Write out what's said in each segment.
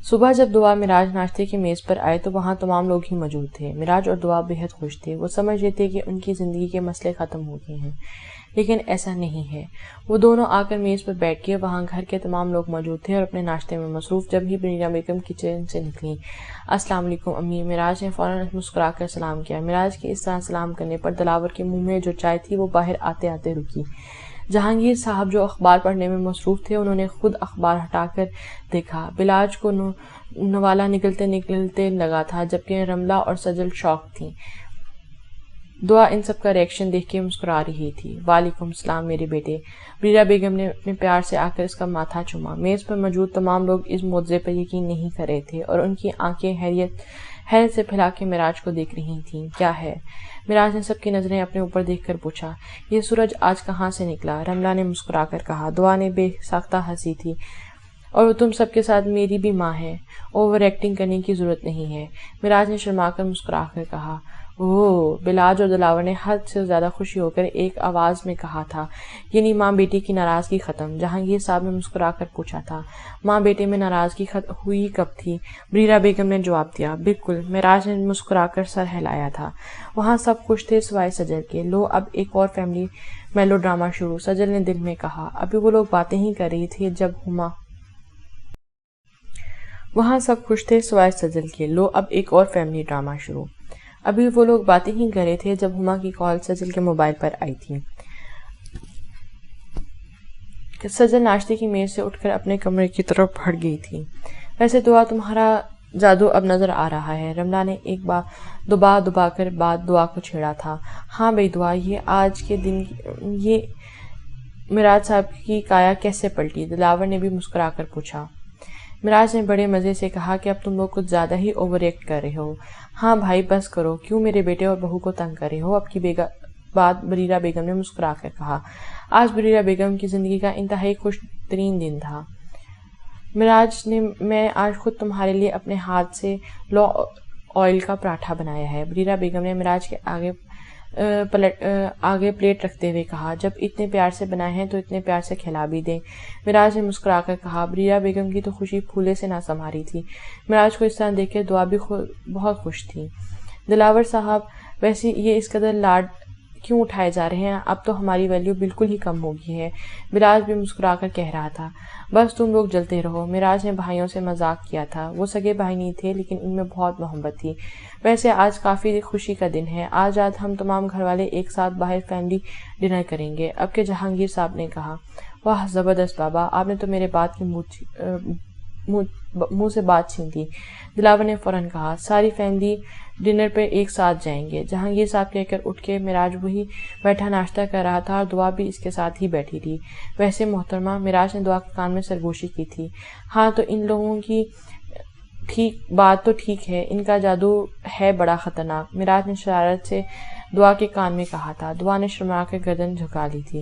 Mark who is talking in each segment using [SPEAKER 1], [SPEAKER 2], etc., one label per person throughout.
[SPEAKER 1] صبح جب دعا معراج ناشتے کی میز پر آئے تو وہاں تمام لوگ ہی موجود تھے۔ معراج اور دعا بے حد خوش تھے۔ وہ سمجھ رہے تھے کہ ان کی زندگی کے مسئلے ختم ہو گئے ہیں، لیکن ایسا نہیں ہے۔ وہ دونوں آ کر میز پر بیٹھ گئے۔ وہاں گھر کے تمام لوگ موجود تھے اور اپنے ناشتے میں مصروف۔ جب ہی بریرہ بیگم کچن سے نکلیں، السلام علیکم امی، معراج نے فوراً مسکرا کر سلام کیا۔ معراج کے اس طرح سلام کرنے پر دلاور کے منہ میں جو چائے تھی وہ باہر آتے آتے رکی۔ جہانگیر صاحب جو اخبار پڑھنے میں مصروف تھے، انہوں نے خود اخبار ہٹا کر دیکھا۔ بلاج کو نوالا نکلتے نکلتے لگا تھا، جبکہ رملہ اور سجل شاک تھیں۔ دعا ان سب کا ریئیکشن دیکھ کے مسکرا رہی تھی۔ وعلیکم السلام میرے بیٹے۔ بریرہ بیگم نے اپنے پیار سے آ کر اس کا ماتھا چوما۔ میز پر موجود تمام لوگ اس معجزے پر یقین نہیں کر رہے تھے اور ان کی آنکھیں حیرت سے پھیلا کے معراج کو دیکھ رہی تھیں۔ کیا ہے؟ معراج نے سب کی نظریں اپنے اوپر دیکھ کر پوچھا۔ یہ سورج آج کہاں سے نکلا؟ رملہ نے مسکرا کر کہا۔ دعا نے بے ساختہ ہنسی تھی۔ اور وہ تم سب کے ساتھ میری بھی ماں ہے، اوور ایکٹنگ کرنے کی ضرورت نہیں ہے، معراج نے شرما کر مسکرا کر کہا۔ اوہ! بلاج اور دلاور نے حد سے زیادہ خوشی ہو کر ایک آواز میں کہا تھا۔ یعنی ماں بیٹی کی ناراضگی ختم؟ جہانگیر صاحب نے مسکرا کر پوچھا تھا۔ ماں بیٹے میں ناراضگی ہوئی کب تھی؟ بریرہ بیگم نے جواب دیا۔ بالکل، معراج نے مسکرا کر سر ہلایا تھا۔ وہاں سب خوش تھے سوائے سجل کے۔ لو اب ایک اور فیملی میلو ڈرامہ شروع، سجل نے دل میں کہا۔ ابھی وہ لوگ باتیں ہی کر رہی تھی جب وہاں سب خوش تھے سوائے سجل کے۔ لو اب ایک اور فیملی ڈرامہ شروع۔ ابھی وہ لوگ باتیں ہی کر رہے تھے جب ہما کی کال سجل کے موبائل پر آئی تھی۔ سجل ناشتے کی میز سے اٹھ کر اپنے کمرے کی طرف بڑھ گئی تھی۔ ویسے دعا تمہارا جادو اب نظر آ رہا ہے، رملہ نے ایک بار دبا کر بعد دعا کو چھیڑا تھا۔ ہاں بھئی دعا، یہ آج کے دن یہ معراج صاحب کی کایا کیسے پلٹی؟ دلاور نے بھی مسکرا کر پوچھا۔ معراج نے بڑے مزے سے کہا کہ اب تم لوگ کچھ زیادہ ہی اوور ایکٹ کر رہے ہو۔ ہاں بھائی بس کرو، کیوں میرے بیٹے اور بہو کو تنگ کر رہے ہو؟ اب کی بات بریرہ بیگم نے مسکرا کر کہا۔ آج بریرہ بیگم کی زندگی کا انتہائی خوش ترین دن تھا۔ معراج نے میں آج خود تمہارے لیے اپنے ہاتھ سے لو آئل کا پراٹھا بنایا ہے، بریرہ بیگم نے معراج کے آگے پلیٹ رکھتے ہوئے کہا۔ جب اتنے پیار سے بنائے ہیں تو اتنے پیار سے کھلا بھی دیں، معراج نے مسکرا کر کہا۔ بریرہ بیگم کی تو خوشی پھولے سے نہ سنبھاری تھی۔ معراج کو اس طرح دیکھ کے دعا بھی بہت خوش تھی۔ دلاور صاحب، ویسے یہ اس قدر لاڈ کیوں اٹھائے جا رہے ہیں؟ اب تو ہماری ویلیو بالکل ہی کم ہو گئی ہے، بلاج بھی مسکرا کر کہہ رہا تھا۔ بس تم لوگ جلتے رہو، معراج نے بھائیوں سے مذاق کیا تھا۔ وہ سگے بھائی نہیں تھے لیکن ان میں بہت محبت تھی۔ ویسے آج کافی خوشی کا دن ہے، آج رات ہم تمام گھر والے ایک ساتھ باہر فیملی ڈنر کریں گے، اب کہ جہانگیر صاحب نے کہا۔ واہ زبردست بابا، آپ نے تو میرے بات کی منہ سے بات چھین لی، دلاور نے فوراً کہا۔ ساری فیملی ڈنر پہ ایک ساتھ جائیں گے، جہانگیر صاحب کہہ کر اٹھ کے معراج وہی بیٹھا ناشتہ کر رہا تھا اور دعا بھی اس کے ساتھ ہی بیٹھی تھی۔ ویسے محترمہ، معراج نے دعا کے کان میں سرگوشی کی تھی، ہاں تو ان لوگوں کی بات تو ٹھیک ہے، ان کا جادو ہے بڑا خطرناک، معراج نے شرارت سے دعا کے کان میں کہا تھا۔ دعا نے شرما کر گردن جھکا لی تھی۔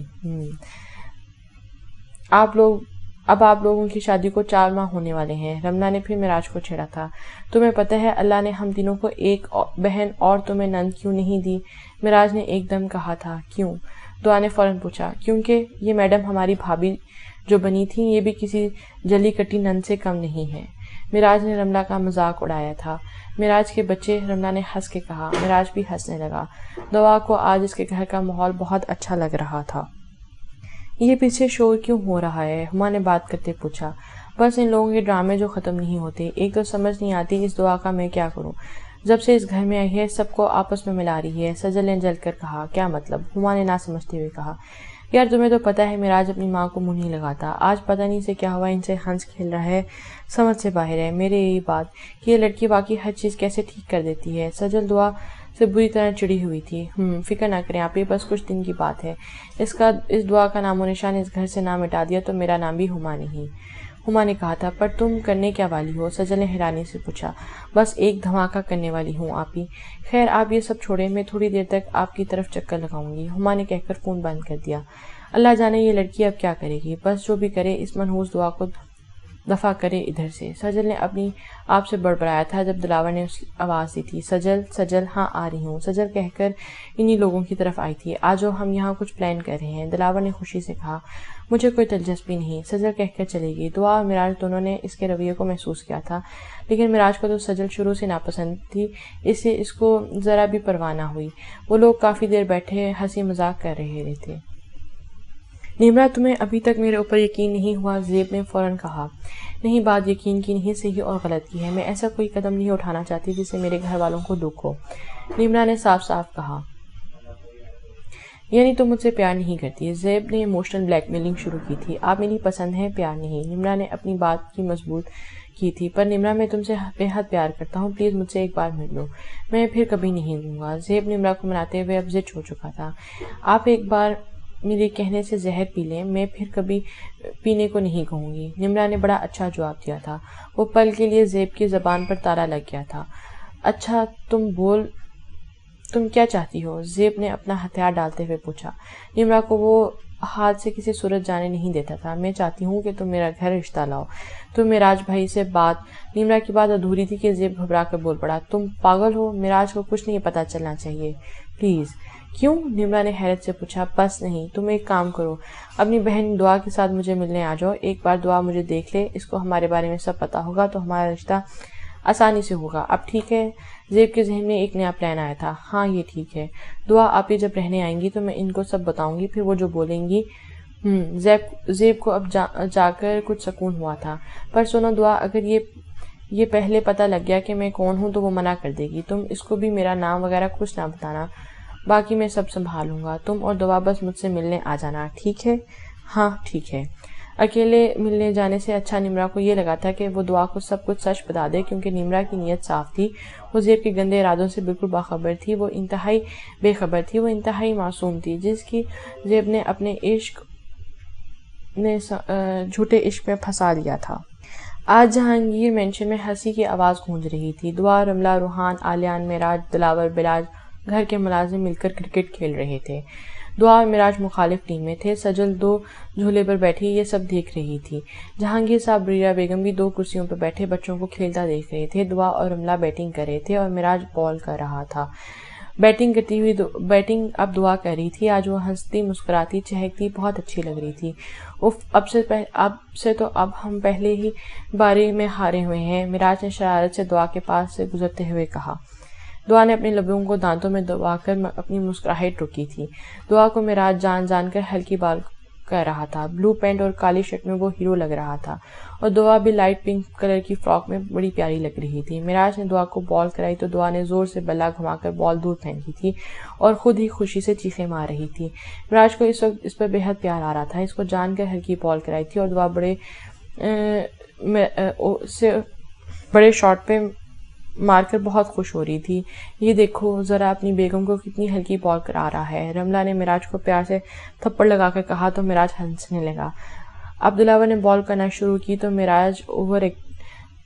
[SPEAKER 1] اب آپ لوگوں کی شادی کو 4 ماہ ہونے والے ہیں، رملہ نے پھر معراج کو چھیڑا تھا۔ تمہیں پتہ ہے اللہ نے ہم تینوں کو ایک بہن اور تمہیں نند کیوں نہیں دی؟ معراج نے ایک دم کہا تھا۔ کیوں؟ دعا نے فوراً پوچھا۔ کیونکہ یہ میڈم ہماری بھابھی جو بنی تھی یہ بھی کسی جلی کٹی نند سے کم نہیں ہے، معراج نے رملہ کا مذاق اڑایا تھا۔ معراج کے بچے، رملہ نے ہنس کے کہا۔ معراج بھی ہنسنے لگا۔ دعا کو آج اس کے گھر کا ماحول بہت اچھا لگ رہا تھا۔ یہ پیچھے شور کیوں ہو رہا ہے؟ ہما نے بات کرتے پوچھا۔ بس ان لوگوں کے ڈرامے جو ختم نہیں ہوتے، ایک تو سمجھ نہیں آتی اس دعا کا میں کیا کروں، جب سے اس گھر میں آئی ہے سب کو آپس میں ملا رہی ہے، سجل نے جل کر کہا۔ کیا مطلب؟ ہما نے نہ سمجھتے ہوئے کہا۔ یار تمہیں تو پتہ ہے معراج اپنی ماں کو منہ نہیں لگاتا، آج پتہ نہیں سے کیا ہوا، ان سے ہنس کھیل رہا ہے، سمجھ سے باہر ہے میرے یہی بات کہ یہ لڑکی باقی ہر چیز کیسے ٹھیک کر دیتی ہے۔ سجل دعا سے بری طرح چڑی ہوئی تھی۔ فکر نہ کریں آپ، یہ بس کچھ دن کی بات ہے، اس دعا کا نام و نشان اس گھر سے نہ مٹا دیا تو میرا نام بھی ہما نہیں، ہما نے کہا تھا۔ پر تم کرنے کیا والی ہو؟ سجل نے حیرانی سے پوچھا۔ بس ایک دھماکہ کرنے والی ہوں آپ ہی۔ خیر آپ یہ سب چھوڑیں، میں تھوڑی دیر تک آپ کی طرف چکر لگاؤں گی، ہما نے کہہ کر فون بند کر دیا۔ اللہ جانے یہ لڑکی اب کیا کرے گی، بس جو بھی کرے اس منحوس دعا کو دفع کرے ادھر سے۔ سجل نے اپنی آپ سے بڑبڑایا تھا جب دلاور نے اس آواز دی تھی، سجل سجل، ہاں آ رہی ہوں، سجل کہہ کر انہی لوگوں کی طرف آئی تھی۔ آجو، ہم یہاں کچھ پلان کر رہے ہیں، دلاور نے خوشی سے کہا۔ مجھے کوئی دلچسپی نہیں، سجل کہہ کر چلے گئی۔ دعا اور معراج دونوں نے اس کے رویے کو محسوس کیا تھا، لیکن معراج کو تو سجل شروع سے ناپسند تھی، اس سے اس کو ذرا بھی پرواہ نہ ہوئی۔ وہ لوگ کافی دیر بیٹھے ہنسی مذاق کر رہے تھے۔ نمرا، تمہیں ابھی تک میرے اوپر یقین نہیں ہوا؟ زیب نے فوراً کہا۔ نہیں، بات یقین کی نہیں، صحیح اور غلط کی ہے۔ میں ایسا کوئی قدم نہیں اٹھانا چاہتی جس سے میرے گھر والوں کو دکھ ہو، نمرا نے صاف صاف کہا۔ یعنی تم مجھ سے پیار نہیں کرتی؟ زیب نے ایموشنل بلیک میلنگ شروع کی تھی۔ آپ میری پسند ہیں، پیار نہیں، نمرا نے اپنی بات کی مضبوط کی تھی۔ پر نمرا، میں تم سے بے حد پیار کرتا ہوں، پلیز مجھ سے ایک بار مل لو، میں پھر کبھی نہیں دوں گا۔ زیب نمرا کو مناتے ہوئے اب ضد ہو چکا تھا۔ آپ ایک بار میرے کہنے سے زہر پی لیں، میں پھر کبھی پینے کو نہیں کہوں گی، نمرا نے بڑا اچھا جواب دیا تھا۔ وہ پل کے لیے زیب کی زبان پر تالا لگ گیا تھا۔ اچھا تم کیا چاہتی ہو؟ زیب نے اپنا ہتھیار ڈالتے ہوئے پوچھا۔ نمرا کو وہ ہاتھ سے کسی صورت جانے نہیں دیتا تھا۔ میں چاہتی ہوں کہ تم میرا گھر رشتہ لاؤ، تم معراج بھائی سے بات۔ نمرا کی بات ادھوری تھی کہ زیب گھبرا کر بول پڑا۔ تم پاگل ہو، معراج کو کچھ نہیں پتا چلنا چاہیے، پلیز۔ کیوں؟ نمرا نے حیرت سے پوچھا۔ بس نہیں، تم ایک کام کرو، اپنی بہن دعا کے ساتھ مجھے ملنے آ جاؤ، ایک بار دعا مجھے دیکھ لے، اس کو ہمارے بارے میں سب پتا ہوگا تو ہمارا رشتہ آسانی سے ہوگا۔ اب ٹھیک ہے؟ زیب کے ذہن میں ایک نیا پلان آیا تھا۔ ہاں یہ ٹھیک ہے، دعا آپ یہ جب رہنے آئیں گی تو میں ان کو سب بتاؤں گی، پھر وہ جو بولیں گی۔ زیب کو اب جا کر کچھ سکون ہوا تھا۔ پر سنو دعا، اگر یہ پہلے پتہ لگ گیا کہ میں کون ہوں تو وہ منع کر دے گی، تم اس کو بھی میرا نام وغیرہ کچھ نہ بتانا، باقی میں سب سنبھالوں گا، تم اور دعا بس مجھ سے ملنے آ جانا، ٹھیک ہے؟ ہاں ٹھیک ہے۔ اکیلے ملنے جانے سے اچھا نمرا کو یہ لگا تھا کہ وہ دعا کو سب کچھ سچ بتا دے، کیونکہ نمرا کی نیت صاف تھی، وہ زیب کے گندے ارادوں سے بالکل باخبر تھی، وہ انتہائی بے خبر تھی، وہ انتہائی معصوم تھی، جس کی زیب نے اپنے جھوٹے عشق میں پھنسا دیا تھا۔ آج جہانگیر مینشن میں ہنسی کی آواز گونج رہی تھی۔ دعا، رملہ، روحان، آلیان، معراج، دلاور، بلاج، گھر کے ملازم مل کر کرکٹ کھیل رہے تھے۔ دعا اور معراج مخالف ٹیم میں تھے۔ سجل دو جھولے پر بیٹھی یہ سب دیکھ رہی تھی۔ جہانگیر صاحب، بریرہ بیگم بھی دو کرسیوں پر بیٹھے بچوں کو کھیلتا دیکھ رہے تھے۔ دعا اور رملہ بیٹنگ کر رہے تھے اور معراج بال کر رہا تھا۔ بیٹنگ اب دعا کر رہی تھی۔ آج وہ ہنستی، مسکراتی، چہکتی، بہت اچھی لگ رہی تھی۔ اب سے تو ہم پہلے ہی باری میں ہارے ہوئے ہیں، معراج نے شرارت سے دعا کے پاس سے گزرتے ہوئے کہا۔ دعا نے اپنے لبوں کو دانتوں میں دبا کر اپنی مسکراہٹ روکی تھی۔ دعا کو معراج جان کر ہلکی بال کر رہا تھا۔ بلو پینٹ اور کالی شرٹ میں وہ ہیرو لگ رہا تھا اور دعا بھی لائٹ پنک کلر کی فراک میں بڑی پیاری لگ رہی تھی۔ معراج نے دعا کو بال کرائی تو دعا نے زور سے بلہ گھما کر بال دور پھینکی تھی اور خود ہی خوشی سے چیخیں مار رہی تھی۔ معراج کو اس وقت اس پر بے حد پیار آ رہا تھا۔ اس کو جان کر ہلکی بال کرائی تھی اور دعا بڑے شاٹ پہ مار کر بہت خوش ہو رہی تھی۔ یہ دیکھو ذرا اپنی بیگم کو کتنی ہلکی بال کرا رہا ہے، رملہ نے معراج کو پیار سے تھپڑ لگا کر کہا تو معراج ہنسنے لگا۔ اب دلاور نے بال کرنا شروع کی تو معراج اوور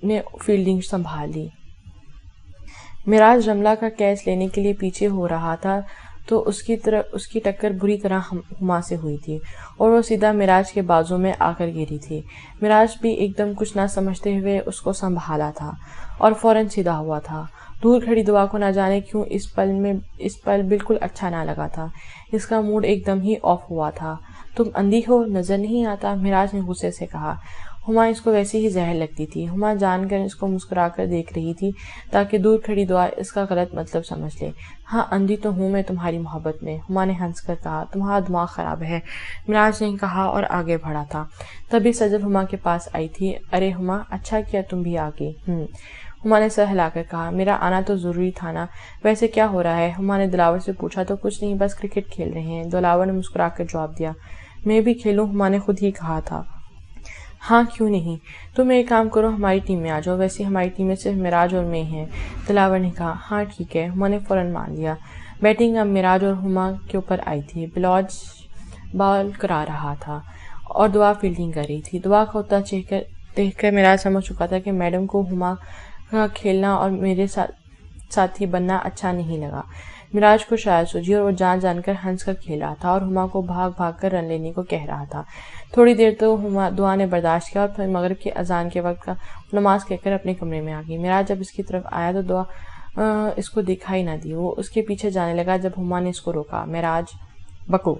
[SPEAKER 1] نے فیلڈنگ سنبھال لی۔ معراج رملہ کا کیچ لینے کے لیے پیچھے ہو رہا تھا تو اس کی ٹکر بری طرح ہما سے ہوئی تھی اور وہ سیدھا معراج کے بازو میں آ کر گری تھی۔ معراج بھی ایک دم کچھ نہ سمجھتے ہوئے اس کو سنبھالا تھا اور فوراً سیدھا ہوا تھا۔ دور کھڑی دعا کو نہ جانے کیوں اس پل بالکل اچھا نہ لگا تھا۔ اس کا موڈ ایک دم ہی آف ہوا تھا۔ تم اندھی ہو، نظر نہیں آتا؟ معراج نے غصے سے کہا۔ ہما اس کو ویسے ہی زہر لگتی تھی۔ ہما جان کر اس کو مسکرا کر دیکھ رہی تھی تاکہ دور کھڑی دعا اس کا غلط مطلب سمجھ لے۔ ہاں اندھی تو ہوں میں تمہاری محبت میں، ہما نے ہنس کر کہا۔ تمہارا دماغ خراب ہے، معراج نے کہا اور آگے بڑھا تھا۔ تبھی سجل ہما کے پاس آئی تھی۔ ارے ہما، اچھا کیا تم بھی آ گئی۔ ہما نے سر ہلا کر کہا۔ میرا آنا تو ضروری تھا نا۔ ویسے کیا ہو رہا ہے؟ ہما نے دلاور سے پوچھا۔ تو کچھ نہیں، بس کرکٹ کھیل رہے ہیں، دلاور نے مسکرا کر جواب دیا۔ میں بھی کھیلوں؟ ہما نے خود ہی کہا تھا۔ ہاں کیوں نہیں، تم ایک کام کرو، ہماری ٹیم میں آ جاؤ، ویسے ہماری ٹیم میں صرف معراج اور میں ہیں، دلاور نے کہا۔ ہاں ٹھیک ہے، ہما نے فوراً مان لیا۔ بیٹنگ اب معراج اور ہما کے اوپر آئی تھی۔ بلاج بال کرا رہا تھا اور دعا فیلڈنگ کر رہی تھی۔ دعا کا ہوتا دیکھ کر معراج سمجھ چکا تھا کہ میڈم کو ہما کا کھیلنا اور میرے ساتھی بننا اچھا نہیں لگا۔ مراج کو شاید سوجی اور وہ جان جان کر ہنس کر کھیل رہا تھا اور ہما کو بھاگ بھاگ کر رن لینے کو کہہ رہا تھا۔ تھوڑی دیر تو دعا نے برداشت کیا اور پھر مغرب کی اذان کے وقت کا نماز کہہ کر اپنے کمرے میں آ گئی۔ مراج جب اس کی طرف آیا تو دعا اس کو دکھائی نہ دی۔ وہ اس کے پیچھے جانے لگا جب ہما نے اس کو روکا۔ مراج بکو،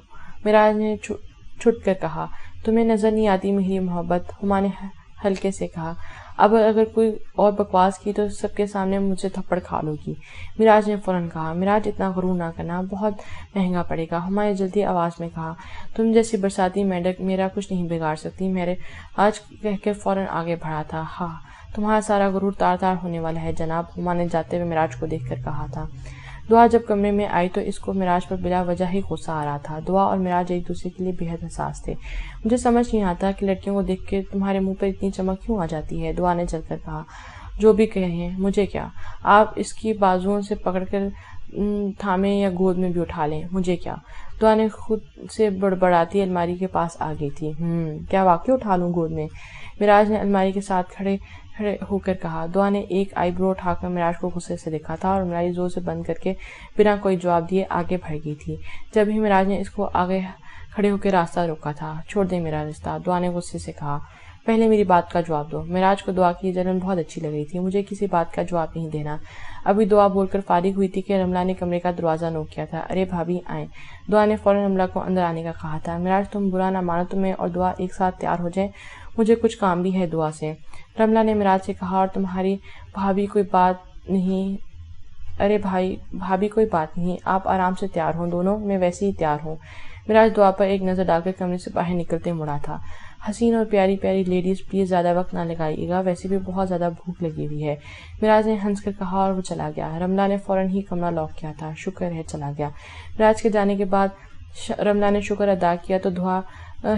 [SPEAKER 1] مراج نے چھٹ کر کہا۔ تمہیں نظر نہیں آتی میری محبت؟ ہما نے ہلکے سے کہا۔ اب اگر کوئی اور بکواس کی تو سب کے سامنے مجھ سے تھپڑ کھا لو گی، مراج نے فوراً کہا۔ مراج اتنا غرور نہ کرنا، بہت مہنگا پڑے گا، ہما نے جلدی آواز میں کہا۔ تم جیسی برساتی میڈک میرا کچھ نہیں بگاڑ سکتی، میرے آج کہہ کے فوراً آگے بڑھا تھا۔ ہاں، تمہارا سارا غرور تار تار ہونے والا ہے جناب، ہما نے جاتے ہوئے مراج کو دیکھ کر کہا تھا۔ دعا جب کمرے میں آئی تو اس کو مراج پر بلا وجہ ہی غصہ آ رہا تھا۔ دعا اور مراج ایک دوسرے کے لیے بے حد حساس تھے۔ مجھے سمجھ نہیں آتا کہ لڑکیوں کو دیکھ کے تمہارے منہ پر اتنی چمک کیوں آ جاتی ہے، دعا نے چل کر کہا۔ جو بھی کہیں مجھے کیا، آپ اس کی بازوؤں سے پکڑ کر تھامیں یا گود میں بھی اٹھا لیں، مجھے کیا۔ دعا نے خود سے بڑبڑاتی الماری کے پاس آ گئی تھی۔ کیا واقعی اٹھا لوں گود میں؟ مراج نے الماری کے ساتھ کھڑے ہو کر کہا۔ دعا نے ایک آئی برو اٹھا کر مراج کو غصے سے دیکھا تھا اور الماری زور سے بند کر کے بنا کوئی جواب دیے آگے بڑھ گئی تھی۔ جب ہی مراج نے اس کو آگے کھڑے ہو کے راستہ روکا تھا۔ چھوڑ دیں میرا رستہ، دعا نے غصے سے کہا۔ پہلے میری بات کا جواب دو۔ مراج کو دعا کی جلن بہت اچھی لگ رہی تھی۔ مجھے کسی بات کا جواب نہیں دینا۔ ابھی دعا بول کر فارغ ہوئی تھی کہ رملہ نے کمرے کا دروازہ نوک کیا تھا۔ ارے بھابھی آئیں، دعا نے فوراً رملہ کو اندر آنے کا کہا تھا۔ مراج تم برا نہ مانو تو میں اور دعا ایک ساتھ تیار ہو جائیں، مجھے کچھ کام بھی ہے دعا سے، رملہ نے مراج سے کہا۔ اور تمہاری بھابھی کوئی بات نہیں؟ ارے بھابھی کوئی بات نہیں، آپ آرام سے تیار ہوں دونوں، میں ویسے ہی تیار ہوں۔ مراج دعا پر ایک نظر ڈال کر کمرے سے باہر نکلتے مڑا تھا۔ حسین اور پیاری پیاری لیڈیز پلیز زیادہ وقت نہ لگائیے گا، ویسے بھی بہت زیادہ بھوک لگی ہوئی ہے، مراج نے ہنس کر کہا اور وہ چلا گیا۔ رملہ نے فوراً ہی کمرہ لاک کیا تھا۔ شکر ہے چلا گیا۔ مراج کے جانے کے بعد رملہ نے شکر ادا کیا تو دعا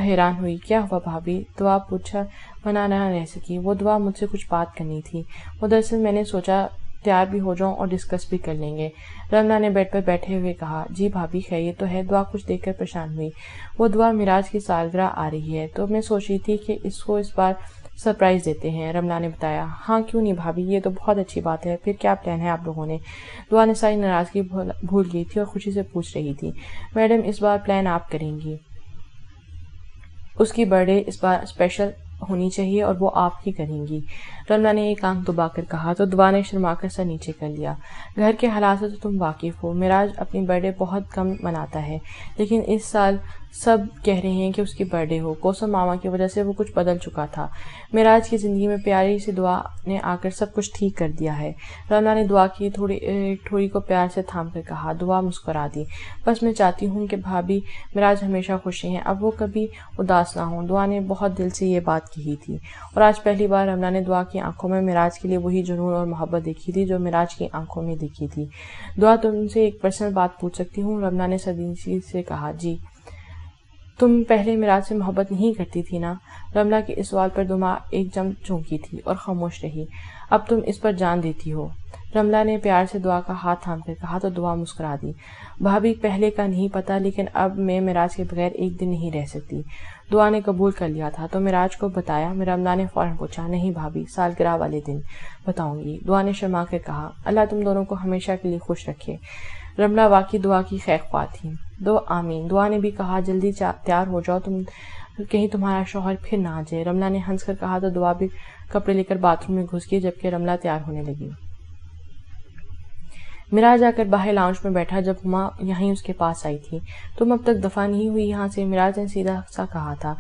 [SPEAKER 1] حیران ہوئی۔ کیا ہوا بھابھی؟ دعا پوچھا بنا نہ رہ سکی۔ وہ دعا مجھ سے کچھ بات کرنی تھی، وہ دراصل میں نے سوچا تیار بھی ہو جاؤں اور ڈسکس بھی کر لیں گے، رملہ نے بیڈ پر بیٹھے ہوئے کہا۔ جی بھابھی خیریت تو ہے؟ دعا کچھ دیکھ کر پریشان ہوئی۔ وہ دعا مراج کی سالگرہ آ رہی ہے تو میں سوچ رہی تھی کہ اس کو اس بار سرپرائز دیتے ہیں، رملہ نے بتایا۔ ہاں کیوں نہیں بھابھی، یہ تو بہت اچھی بات ہے، پھر کیا پلان ہے آپ لوگوں نے؟ دعا نے ساری ناراضگی بھول گئی تھی اور خوشی سے پوچھ رہی تھی۔ میڈم اس بار پلان آپ کریں گی، اس کی برتھ ڈے اس بار اسپیشل ہونی چاہیے اور وہ آپ ہی کریں گی، رملہ نے ایک آنکھ دبا کر کہا تو دعا نے شرما کر سر نیچے کر لیا۔ گھر کے حالات سے تو تم واقف ہو، مراج اپنی برتھ ڈے بہت کم مناتا ہے، لیکن اس سال سب کہہ رہے ہیں کہ اس کی برتھ ڈے ہو۔ کوسم ماما کی وجہ سے وہ کچھ بدل چکا تھا، مراج کی زندگی میں پیاری سی دعا نے آ کر سب کچھ ٹھیک کر دیا ہے، رملہ نے دعا کی تھوڑی کو پیار سے تھام کر کہا۔ دعا مسکرا دی۔ بس میں چاہتی ہوں کہ بھابھی مراج ہمیشہ خوش رہیں، اب وہ کبھی اداس نہ ہوں، دعا نے بہت دل سے یہ بات کہی تھی اور آج پہلی بار رملہ نے دعا کی آنکھوں میں مراج کے لیے وہی جنون اور محبت دیکھی تھی جو مراج کی آنکھوں میں دیکھی تھی۔ دعا تم سے ایک پرسنل بات پوچھ سکتی ہوں؟ رملہ نے سنجیدگی سے کہا۔ جی۔ تم پہلے مراج سے محبت نہیں کرتی تھی نا؟ رملہ کے اس سوال پر دعا ایک جم چونکی تھی اور خاموش رہی۔ اب تم اس پر جان دیتی ہو؟ رملہ نے پیار سے دعا کا ہاتھ تھام کر کہا تو دعا مسکرا دی۔ بھابھی پہلے کا نہیں پتا، لیکن اب میں مراج کے بغیر ایک دن نہیں رہ سکتی، دعا نے قبول کر لیا تھا۔ تو مراج کو بتایا؟ رملہ نے فوراً پوچھا۔ نہیں بھابھی، سالگرہ والے دن بتاؤں گی، دعا نے شرما کر کہا۔ اللہ تم دونوں کو ہمیشہ کے لیے خوش رکھے۔ رملہ واقعی دعا کی خیر خواہ تھی۔ دو آمین، دعا نے بھی کہا۔ جلدی تیار ہو جاؤ، کہیں تمہارا شوہر پھر نہ آ جائے، رملہ نے ہنس کر کہا تو دعا بھی کپڑے لے کر باتھ روم میں گھس گئی جبکہ رملہ تیار ہونے لگی۔ مراج آ کر باہر لاؤنج میں بیٹھا جب ہما یہیں اس کے پاس آئی تھی۔ تم اب تک دفع نہیں ہوئی یہاں سے، مراج نے سیدھا سا کہا تھا۔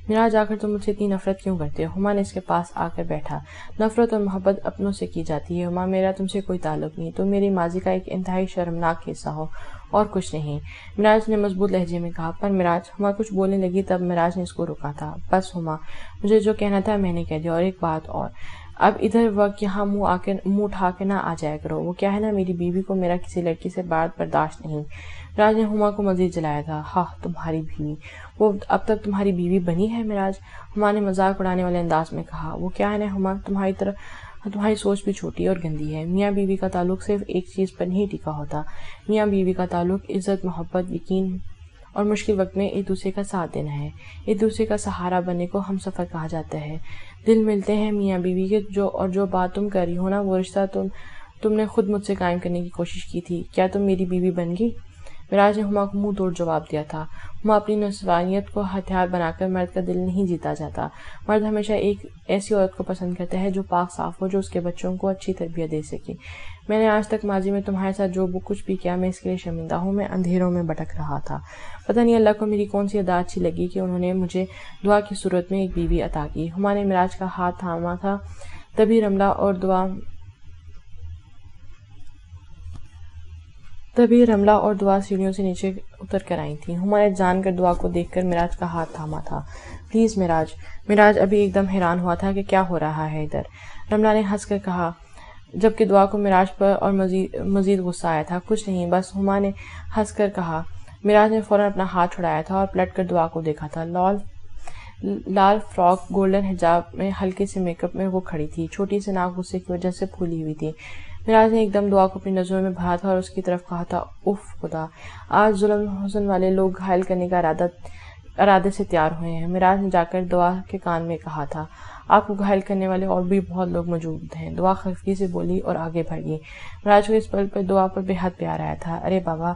[SPEAKER 1] مراج آ کر تم مجھ سے اتنی نفرت کیوں کرتے ہو؟ ہما نے اس کے پاس آ کر بیٹھا۔ نفرت اور محبت اپنوں سے کی جاتی ہے ہما، میرا تم سے کوئی تعلق نہیں، تم میری ماضی کا ایک انتہائی شرمناک حصہ ہو اور کچھ نہیں، مراج نے مضبوط لہجے میں کہا۔ پر مراج، ہما کچھ بولنے لگی تب مراج نے اس کو روکا تھا۔ بس ہما، مجھے جو کہنا تھا میں نے کہہ دیا، اور ایک بات اور، اب ادھر وقت یہاں منہ اٹھا کے نہ آ جایا کرو، وہ کیا ہے نا، میری بیوی کو میرا کسی لڑکی سے بات برداشت نہیں۔ مراج نے ہما کو مزید جلایا تھا۔ ہاں تمہاری بیوی، وہ اب تک تمہاری بیوی بنی ہے مراج، ہما نے مذاق اڑانے والے انداز میں کہا۔ وہ کیا ہے نا ہما، تمہاری سوچ بھی چھوٹی اور گندی ہے، میاں بیوی کا تعلق صرف ایک چیز پر نہیں ٹکا ہوتا، میاں بیوی کا تعلق عزت، محبت، یقین اور مشکل وقت میں ایک دوسرے کا ساتھ دینا ہے، ایک دوسرے کا سہارا بننے کو ہم سفر کہا جاتا ہے۔ دل ملتے ہیں میاں بیوی کے، جو بات تم کر رہی ہو نا، وہ رشتہ تم نے خود مجھ سے قائم کرنے کی کوشش کی تھی، کیا تم میری بیوی بن گئی؟ مراج نے ہما کو منہ توڑ جواب دیا تھا۔ ہما اپنی نسوانیت کو ہتھیار بنا کر مرد کا دل نہیں جیتا جاتا۔ مرد ہمیشہ ایک ایسی عورت کو پسند کرتا ہے جو پاک صاف ہو، جو اس کے بچوں کو اچھی تربیت دے سکے۔ میں نے آج تک ماضی میں تمہارے ساتھ جو کچھ بھی کیا، میں اس کے لیے شرمندہ ہوں۔ میں اندھیروں میں بھٹک رہا تھا۔ پتہ نہیں اللہ کو میری کون سی ادا اچھی لگی کہ انہوں نے مجھے دعا کی صورت میں ایک بیوی عطا کی۔ ہما نے مراج کا ہاتھ تھاما تھا، تبھی رملہ اور دعا سیڑھیوں سے نیچے اتر کر آئی تھیں۔ ہما نے جان کر دعا کو دیکھ کر مراج کا ہاتھ تھاما تھا۔ پلیز مراج۔ مراج ابھی ایک دم حیران ہوا تھا کہ کیا ہو رہا ہے ادھر۔ رملہ نے ہنس کر کہا، جبکہ دعا کو مراج پر اور مزید غصہ آیا تھا۔ کچھ نہیں، بس۔ ہما نے ہنس کر کہا۔ مراج نے فوراً اپنا ہاتھ چھڑایا تھا اور پلٹ کر دعا کو دیکھا تھا۔ لال فراک، گولڈن حجاب میں، ہلکے سے میک اپ میں وہ کھڑی تھی۔ چھوٹی سی ناک غصے کی وجہ سے پھولی ہوئی تھی۔ مراج نے ایک دم دعا کو اپنی نظروں میں بھرا تھا اور اس کی طرف کہا تھا، اف خدا، آج ظلم حسن والے لوگ گھائل کرنے کا ارادے سے تیار ہوئے ہیں۔ مراج نے جا کر دعا کے کان میں کہا تھا، آپ کو گھائل کرنے والے اور بھی بہت لوگ موجود ہیں۔ دعا خفگی سے بولی اور آگے بڑھ گئی۔ مراج کو اس پل پر دعا پر بے حد پیار آیا تھا۔ ارے بابا،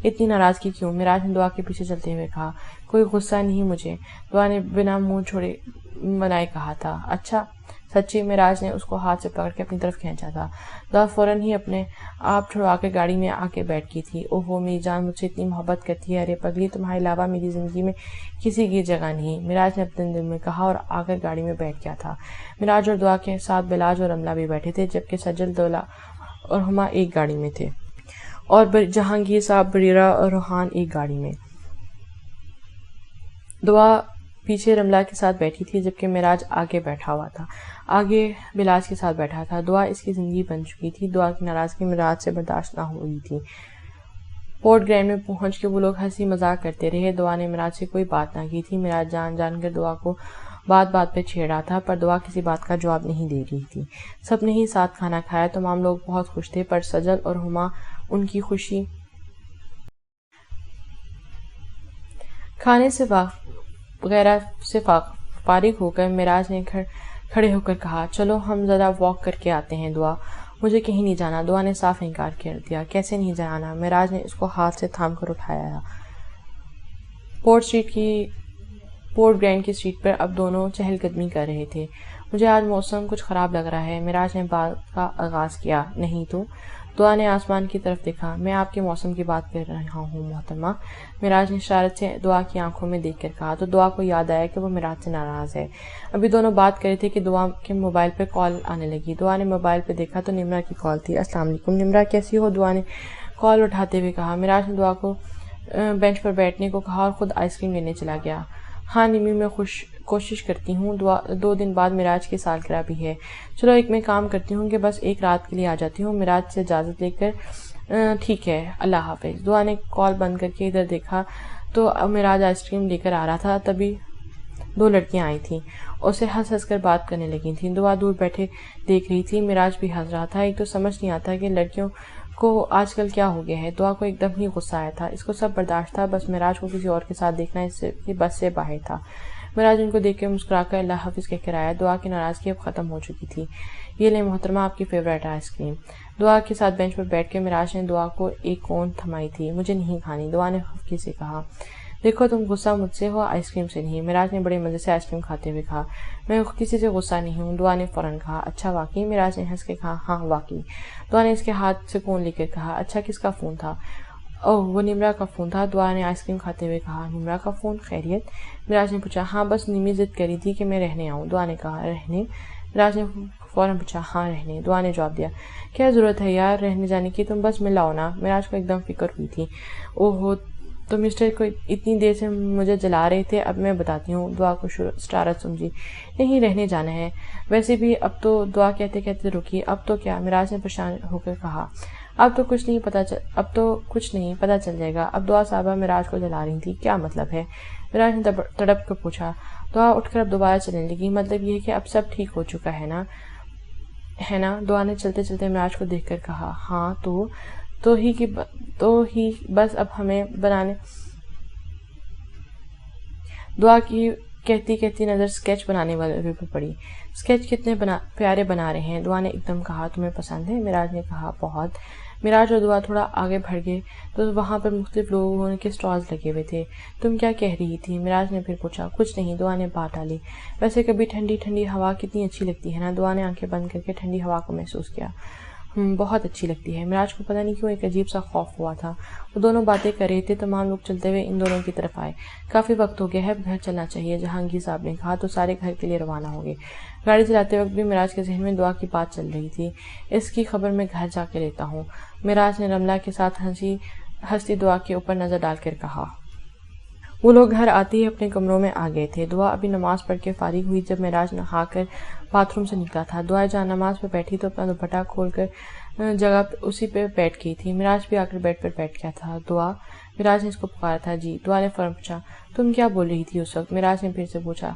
[SPEAKER 1] اتنی ناراضگی کیوں؟ مراج نے دعا کے پیچھے چلتے ہوئے کہا۔ کوئی غصہ نہیں مجھے، دعا نے بنا منہ چھوڑے بنائے کہا تھا۔ اچھا سچی؟ مراج نے اس کو ہاتھ سے پکڑ کے اپنی طرف کھینچا تھا۔ دعا فوراً ہی اپنے آپ چھڑوا کر گاڑی میں آ کے بیٹھ گئی تھی۔ اوہو، میری جان مجھ سے اتنی محبت کرتی ہے۔ ارے پگلی، تمہارے علاوہ میری زندگی میں کسی کی جگہ نہیں، مراج نے اپنے دل میں کہا اور آ کر گاڑی میں بیٹھ گیا تھا۔ مراج اور دعا کے ساتھ بلاج اور رملہ بھی بیٹھے تھے، جبکہ سجل، دولا اور ہما ایک گاڑی میں تھے اور جہانگیر صاحب، بریرہ اور روحان ایک گاڑی میں۔ دعا پیچھے رملہ کے ساتھ بیٹھی تھی، جبکہ مراج آگے بیٹھا ہوا تھا، آگے بلاج کے ساتھ بیٹھا تھا۔ دعا اس کی زندگی بن چکی تھی۔ دعا کی ناراضگی مراج سے برداشت نہ ہوئی تھی۔ پورٹ گرینڈ میں پہنچ کے وہ لوگ ہنسی مذاق کرتے رہے۔ دعا نے مراج سے کوئی بات نہ کی تھی۔ مراج جان کر دعا کو بات پہ چھیڑا تھا، پر دعا کسی بات کا جواب نہیں دے رہی تھی۔ سب نے ہی ساتھ کھانا کھایا۔ تمام لوگ بہت خوش تھے، پر سجل اور ہما ان کی خوشی کھانے سے وغیرہ سے فارغ ہو کر مراج نے کھڑے ہو کر کہا، چلو ہم ذرا واک کر کے آتے ہیں دعا۔ مجھے کہیں نہیں جانا، دعا نے صاف انکار کر دیا۔ کیسے نہیں جانا؟ مراج نے اس کو ہاتھ سے تھام کر اٹھایا۔ پورٹ گرینڈ کی اسٹریٹ پر اب دونوں چہل قدمی کر رہے تھے۔ مجھے آج موسم کچھ خراب لگ رہا ہے، مراج نے بات کا آغاز کیا۔ نہیں تو؟ دعا نے آسمان کی طرف دیکھا۔ میں آپ کے موسم کی بات کر رہا ہوں محترمہ، مراج نے اشارت سے دعا کی آنکھوں میں دیکھ کر کہا۔ تو دعا کو یاد آیا کہ وہ مراج سے ناراض ہے۔ ابھی دونوں بات کر رہے تھے کہ دعا کے موبائل پہ کال آنے لگی۔ دعا نے موبائل پہ دیکھا تو نمرا کی کال تھی۔ السلام علیکم نمرا، کیسی ہو؟ دعا نے کال اٹھاتے ہوئے کہا۔ مراج نے دعا کو بینچ پر بیٹھنے کو کہا اور خود آئس کریم لینے چلا گیا۔ ہاں نمی، میں کوشش کرتی ہوں۔ 2 دن بعد مراج کی سالگرہ بھی ہے۔ چلو ایک میں کام کرتی ہوں کہ بس ایک رات کے لیے آ جاتی ہوں۔ مراج سے اجازت لے کر ٹھیک ہے، اللہ حافظ۔ دعا نے کال بند کر کے ادھر دیکھا تو مراج آئس کریم لے کر آ رہا تھا۔ تبھی 2 لڑکیاں آئی تھیں، اسے ہنس کر بات کرنے لگی تھیں۔ دعا دور بیٹھے دیکھ رہی تھی، مراج بھی ہنس رہا تھا۔ ایک تو سمجھ نہیں آتا کہ لڑکیوں کو آج کل کیا ہو گیا ہے۔ دعا کو ایک دم ہی غصہ آیا تھا۔ اس کو سب برداشت تھا، بس مراج کو کسی اور کے ساتھ دیکھنا اس سے بس سے باہر تھا۔ مراج ان کو دیکھ کے مسکرا کر اللہ حافظ کہہ کر آیا۔ دعا کی ناراضگی اب ختم ہو چکی تھی۔ یہ لیں محترمہ آپ کی فیوریٹ آئس کریم۔ دعا کے ساتھ بینچ پر بیٹھ کے مراج نے دعا کو ایک کون تھمائی تھی۔ مجھے نہیں کھانی، دعا نے خفگی سے کہا۔ دیکھو تم غصہ مجھ سے ہو، آئس کریم سے نہیں، مراج نے بڑے مزے سے آئس کریم کھاتے ہوئے کہا۔ میں کسی سے غصہ نہیں ہوں، دعا نے فوراً کہا۔ اچھا واقعی؟ مراج نے ہنس کے کہا۔ ہاں واقعی۔ دعا نے اس کے ہاتھ سے فون لے کر کہا۔ اچھا کس کا فون تھا؟ اوہ وہ نمرا کا فون تھا، دعا نے آئس کریم کھاتے ہوئے کہا۔ نمرا کا فون؟ خیریت؟ مراج نے پوچھا۔ ہاں بس نمی ضد کری تھی کہ میں رہنے آؤں، دعا نے کہا۔ رہنے؟ مراج نے فوراً پوچھا۔ ہاں رہنے، دعا نے جواب دیا۔ کیا ضرورت ہے یار رہنے جانے کی، تم بس مل آؤ نا۔ مراج کو ایک دم فکر ہوئی تھی۔ اوہو، تو مسٹر کو اتنی دیر سے مجھے جلا رہے تھے، اب میں بتاتی ہوں، دعا کو شرارت سمجھی۔ نہیں رہنے جانا ہے، ویسے بھی اب تو، دعا کہتے کہتے رکی۔ اب تو کیا؟ مراج نے پریشان ہو کر کہا۔ اب تو کچھ نہیں پتہ چل جائے گا۔ اب دعا صاحبہ مراج کو جلا رہی تھی، کیا مطلب ہے؟ مراج نے تڑپ کر پوچھا۔ دعا اٹھ کر اب دوبارہ چلنے لگی۔ مطلب یہ کہ اب سب ٹھیک ہو چکا ہے نا؟ دعا نے چلتے چلتے مراج کو دیکھ کر کہا۔ ہاں تو بس اب ہمیں بنانے، دعا کی کہتی کہتی نظر اسکیچ بنانے والے پہ پڑی۔ اسکیچ کتنے پیارے بنا رہے ہیں، دعا نے ایک دم کہا۔ تمہیں پسند ہے؟ معراج نے کہا، بہت۔ معراج اور دعا تھوڑا آگے بڑھ گئے تو وہاں پر مختلف لوگوں کے سٹالز لگے ہوئے تھے۔ تم کیا کہہ رہی تھی؟ معراج نے پھر پوچھا۔ کچھ نہیں، دعا نے بات ڈالی۔ ویسے کبھی ٹھنڈی ٹھنڈی ہوا کتنی اچھی لگتی ہے نا؟ دعا نے آنکھیں بند کر کے ٹھنڈی ہوا کو محسوس کیا۔ بہت اچھی لگتی ہے۔ معراج کو پتہ نہیں کیوں ایک عجیب سا خوف ہوا تھا۔ وہ دونوں باتیں کر رہے تھے، تمام لوگ چلتے ہوئے ان دونوں کی طرف آئے۔ کافی وقت ہو گیا ہے، اب گھر چلنا چاہیے، جہانگیر صاحب نے کہا تو سارے گھر کے لیے روانہ ہو گئے۔ گاڑی چلاتے وقت بھی معراج کے ذہن میں دعا کی بات چل رہی تھی۔ اس کی خبر میں گھر جا کے لیتا ہوں، معراج نے رملہ کے ساتھ ہنستی دعا کے اوپر نظر ڈال کر کہا۔ وہ لوگ گھر آتے ہی اپنے کمروں میں آ گئے تھے۔ دعا ابھی نماز پڑھ کے فارغ ہوئی جب معراج نہا کر باتھ روم سے نکلا تھا۔ دعا جہاں نماز پہ بیٹھی تو اپنا دوپٹہ کھول کر جگہ اسی پہ بیٹھ گئی تھی۔ معراج بھی آ کر بیڈ پر بیٹھ گیا تھا۔ دعا، معراج نے اس کو پکارا تھا۔ جی، دعا نے فوراً پوچھا۔ تم کیا بول رہی تھی اس وقت؟ معراج نے پھر سے پوچھا۔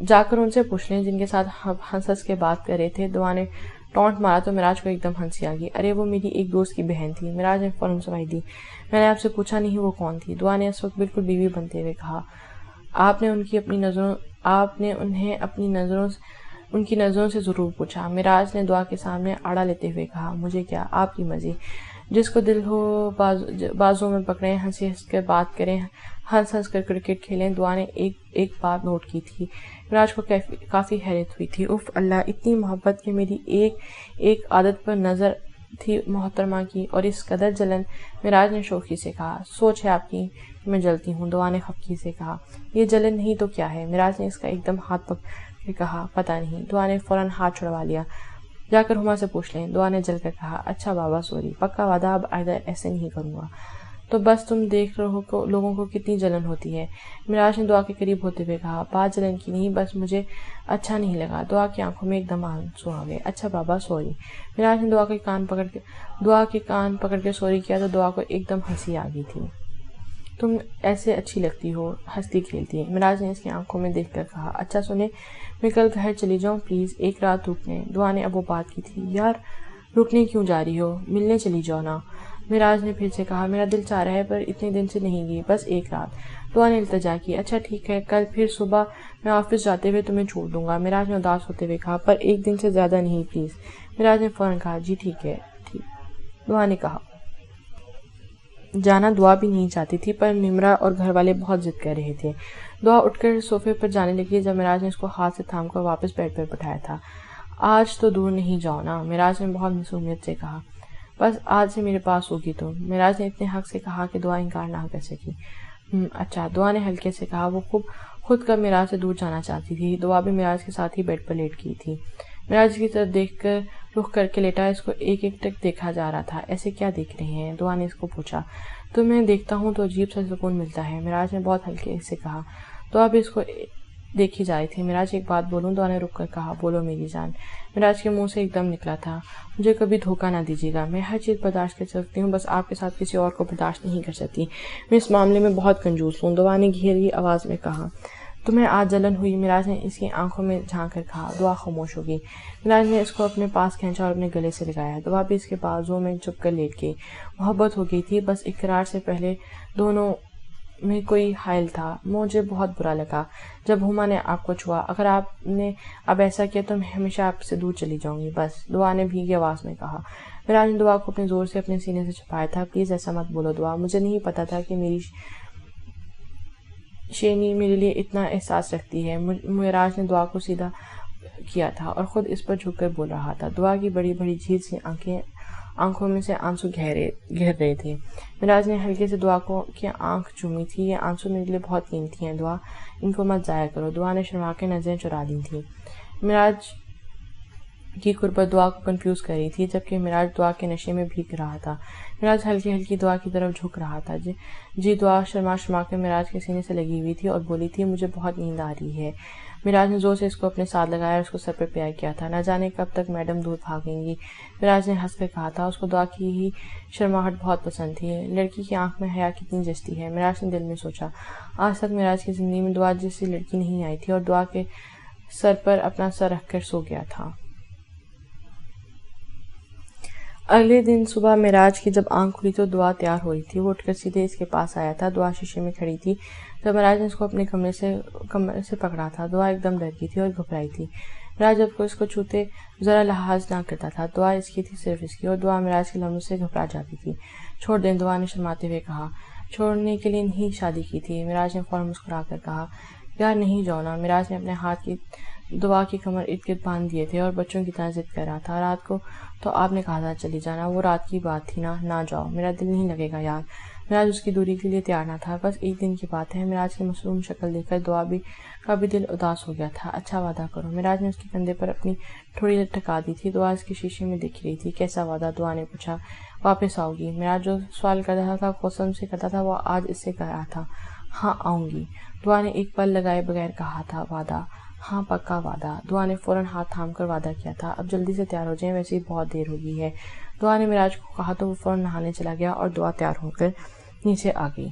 [SPEAKER 1] جا کر ان سے پوچھ لیں جن کے ساتھ ہنس ہنس کے بات کر رہے تھے۔ دعا نے ٹونٹ مارا تو معراج کو ایک دم ہنسی آ گئی۔ ارے وہ میری ایک دوست کی بہن تھی۔ معراج نے فوراً صفائی دی۔ میں نے آپ سے پوچھا نہیں وہ کون تھی؟ دعا نے اس وقت بالکل بیوی بنتے ہوئے کہا۔ آپ نے انہیں اپنی نظروں سے ضرور پوچھا۔ معراج نے دعا کے سامنے آڑا لیتے ہوئے کہا۔ مجھے کیا، آپ کی مرضی، جس کو دل ہو بازوں میں پکڑیں، ہنسی ہنس کر بات کریں، ہنس ہنس کر کرکٹ کھیلیں۔ دعا نے ایک بات نوٹ کی تھی۔ معراج کو کافی حیرت ہوئی تھی۔ اف اللہ، اتنی محبت کہ میری ایک عادت پر نظر تھی محترمہ کی، اور اس قدر جلن؟ معراج نے شوخی سے کہا۔ سوچ ہے آپ کی کہ میں جلتی ہوں، دعا نے خفگی سے کہا۔ یہ جلن نہیں تو کیا ہے؟ معراج نے اس کا ایک دم ہاتھ پکڑ کے کہا۔ پتہ نہیں، دعا نے فوراً ہاتھ چھڑوا لیا۔ جا کر ہما سے پوچھ لیں، دعا نے جل کر کہا۔ اچھا بابا، سوری، پکا وعدہ اب آئندہ ایسے نہیں کروں گا۔ تو بس تم دیکھ رہو کہ لوگوں کو کتنی جلن ہوتی ہے، معراج نے دعا کے قریب ہوتے ہوئے کہا۔ بات جلن کی نہیں، بس مجھے اچھا نہیں لگا۔ دعا کی آنکھوں میں ایک دم آنسو آ گئے۔ اچھا بابا، سوری۔ معراج نے دعا کے کان پکڑ کے سوری کیا تو دعا کو ایک دم ہنسی آ گئی تھی۔ تم ایسے اچھی لگتی ہو، ہنستی کھیلتی ہے، معراج نے اس کی آنکھوں میں دیکھ کر کہا۔ اچھا سنیں، میں کل گھر چلی جاؤں پلیز، ایک رات رک لیں۔ دعا نے اب وہ بات کی تھی۔ یار، رکنے کیوں جا رہی ہو، ملنے چلی جاؤ نا، معراج نے پھر سے کہا۔ میرا دل چاہ رہا ہے پر اتنے دن سے نہیں گئی، بس ایک رات۔ دعا نے التجا کی۔ اچھا ٹھیک ہے، کل پھر صبح میں آفس جاتے ہوئے تمہیں چھوڑ دوں گا، معراج نے اداس ہوتے ہوئے کہا۔ پر ایک دن سے زیادہ نہیں پلیز، معراج نے فوراً کہا۔ جی ٹھیک ہے، دعا نے کہا۔ جانا دعا بھی نہیں چاہتی تھی پر نمرا اور گھر والے بہت ضد کر رہے تھے۔ دعا اٹھ کر صوفے پر جانے لگی جب معراج نے اس کو ہاتھ سے تھام کر واپس بیڈ پر بٹھایا تھا۔ آج تو دور نہیں جاؤ نا، معراج نے بہت معصومیت سے کہا۔ بس آج سے میرے پاس ہوگی تو، معراج نے اتنے حق سے کہا کہ دعا انکار نہ کر سکی۔ اچھا، دعا نے ہلکے سے کہا۔ وہ خود کب معراج سے دور جانا چاہتی تھی۔ دعا بھی معراج کے ساتھ ہی بیڈ پر لیٹ گئی تھی۔ معراج کی طرف دیکھ کر رخ کر کے لیٹا اس کو ایک ایک ٹک دیکھا جا رہا تھا۔ ایسے کیا دیکھ رہے ہیں؟ دعا نے اس کو پوچھا۔ تمہیں دیکھتا ہوں تو عجیب سا سکون ملتا ہے، معراج نے بہت ہلکے سے کہا۔ دعا بھی اس کو دیکھی جا رہی تھی۔ معراج ایک بات بولوں؟ دعا نے رک کر کہا۔ بولو میری جان، معراج کے منہ سے ایک دم نکلا تھا۔ مجھے کبھی دھوکہ نہ دیجیے گا، میں ہر چیز برداشت کر سکتی ہوں، بس آپ کے ساتھ کسی اور کو برداشت نہیں کر سکتی، میں اس معاملے میں بہت کنجوس ہوں، دعا نے گھیری آواز میں کہا۔ تمہیں آج جلن ہوئی؟ معراج نے اس کی آنکھوں میں جھانک کر کہا۔ دعا خاموش ہو گئی۔ معراج نے اس کو اپنے پاس کھینچا اور اپنے گلے سے لگایا۔ دعا بھی اس کے بازوؤں میں چھپ کر لیٹ گئی۔ محبت ہو گئی تھی، بس اقرار سے پہلے دونوں میں کوئی حائل تھا۔ مجھے بہت برا لگا جب ہما نے آپ کو چھوا، اگر آپ نے اب ایسا کیا تو میں ہمیشہ آپ سے دور چلی جاؤں گی، بس، دعا نے بھیگی آواز میں کہا۔ معراج نے دعا کو اپنے زور سے اپنے سینے سے چھپایا تھا۔ پلیز ایسا مت بولو دعا، مجھے نہیں پتا تھا کہ میری شینی میرے لیے اتنا احساس رکھتی ہے۔ معراج نے دعا کو سیدھا کیا تھا اور خود اس پر جھک کر بول رہا تھا۔ دعا کی بڑی بڑی جھیل سی آنکھوں میں سے آنسو گھر رہے تھے۔ معراج نے ہلکے سے دعا کی آنکھ چومی تھی۔ یہ آنسو میرے لیے بہت قیمتی ہیں دعا، ان کو مت ضائع کرو، دعا نے شرما کے نظریں چرا لی تھیں۔ معراج کی قربت دعا کو کنفیوز کر رہی تھی جبکہ معراج دعا کے نشے میں بھیگ رہا تھا۔ معراج ہلکی ہلکی دعا کی طرف جھک رہا تھا۔ جی دعا شرما کے معراج کے سینے سے لگی ہوئی تھی اور بولی تھی، مجھے بہت نیند آ رہی ہے۔ معراج نے زور سے اس کو اپنے ساتھ لگایا اور اس کو سر پر پیار کیا تھا۔ نہ جانے کب تک میڈم دور بھاگیں گی، معراج نے ہنس کر کہا تھا۔ اس کو دعا کی ہی شرماہٹ بہت پسند تھی۔ لڑکی کی آنکھ میں حیا کتنی جچتی ہے، معراج نے دل میں سوچا۔ آج تک معراج کی زندگی میں دعا جیسی لڑکی نہیں آئی تھی اور دعا کے سر پر اپنا سر رکھ کر سو گیا تھا۔ اگلے دن صبح معراج کی جب آنکھ کھلی تو دعا تیار ہو رہی تھی. وہ اٹھ کر سیدھے اس کے پاس آیا تھا. دعا شیشے میں کھڑی تھی جب معراج نے اس کو اپنے کمرے سے پکڑا تھا. دعا ایک دم ڈر گئی تھی اور گھبرائی تھی. معراج جب کو اس کو چھوتے ذرا لحاظ نہ کرتا تھا. دعا اس کی تھی صرف اس کی، اور دعا معراج کے لمحوں سے گھبرا جاتی تھی. چھوڑ دیں، دعا نے شرماتے ہوئے کہا. چھوڑنے کے لیے نہیں شادی کی تھی، معراج نے فوراً مسکرا کر کہا. یار نہیں جاؤ نا. معراج نے اپنے ہاتھ کی دعا کی کمر ارد گرد باندھ دیے تھے اور بچوں کی طرح ضد کر رہا تھا. رات کو تو آپ نے کہا تھا چلی جانا، وہ رات کی بات تھی نا. نہ جاؤ، میرا دل نہیں لگے گا یار. معراج اس کی دوری کے لیے تیار نہ تھا. بس ایک دن کی بات ہے. معراج کی مصروم شکل دیکھ کر دعا کا بھی دل اداس ہو گیا تھا. اچھا وعدہ کرو. معراج نے اس کے کندھے پر اپنی تھوڑی ٹھکا دی تھی. دعا اس کے شیشے میں دیکھ رہی تھی. کیسا وعدہ؟ دعا نے پوچھا. واپس آؤ گی؟ معراج جو سوال کرتا تھا قسم سے کرتا تھا وہ آج اس سے کہہ رہا تھا. ہاں آؤں گی. دعا نے ایک پل لگائے بغیر کہا تھا. وعدہ؟ ہاں پکا وعدہ. دعا نے فوراً ہاتھ تھام کر وعدہ کیا تھا. اب جلدی سے تیار ہو جائیں، ویسے ہی بہت دیر ہو گئی ہے. دعا نے معراج کو کہا تو وہ فوراً نہانے چلا گیا اور دعا تیار ہو کر نیچے آ گئی.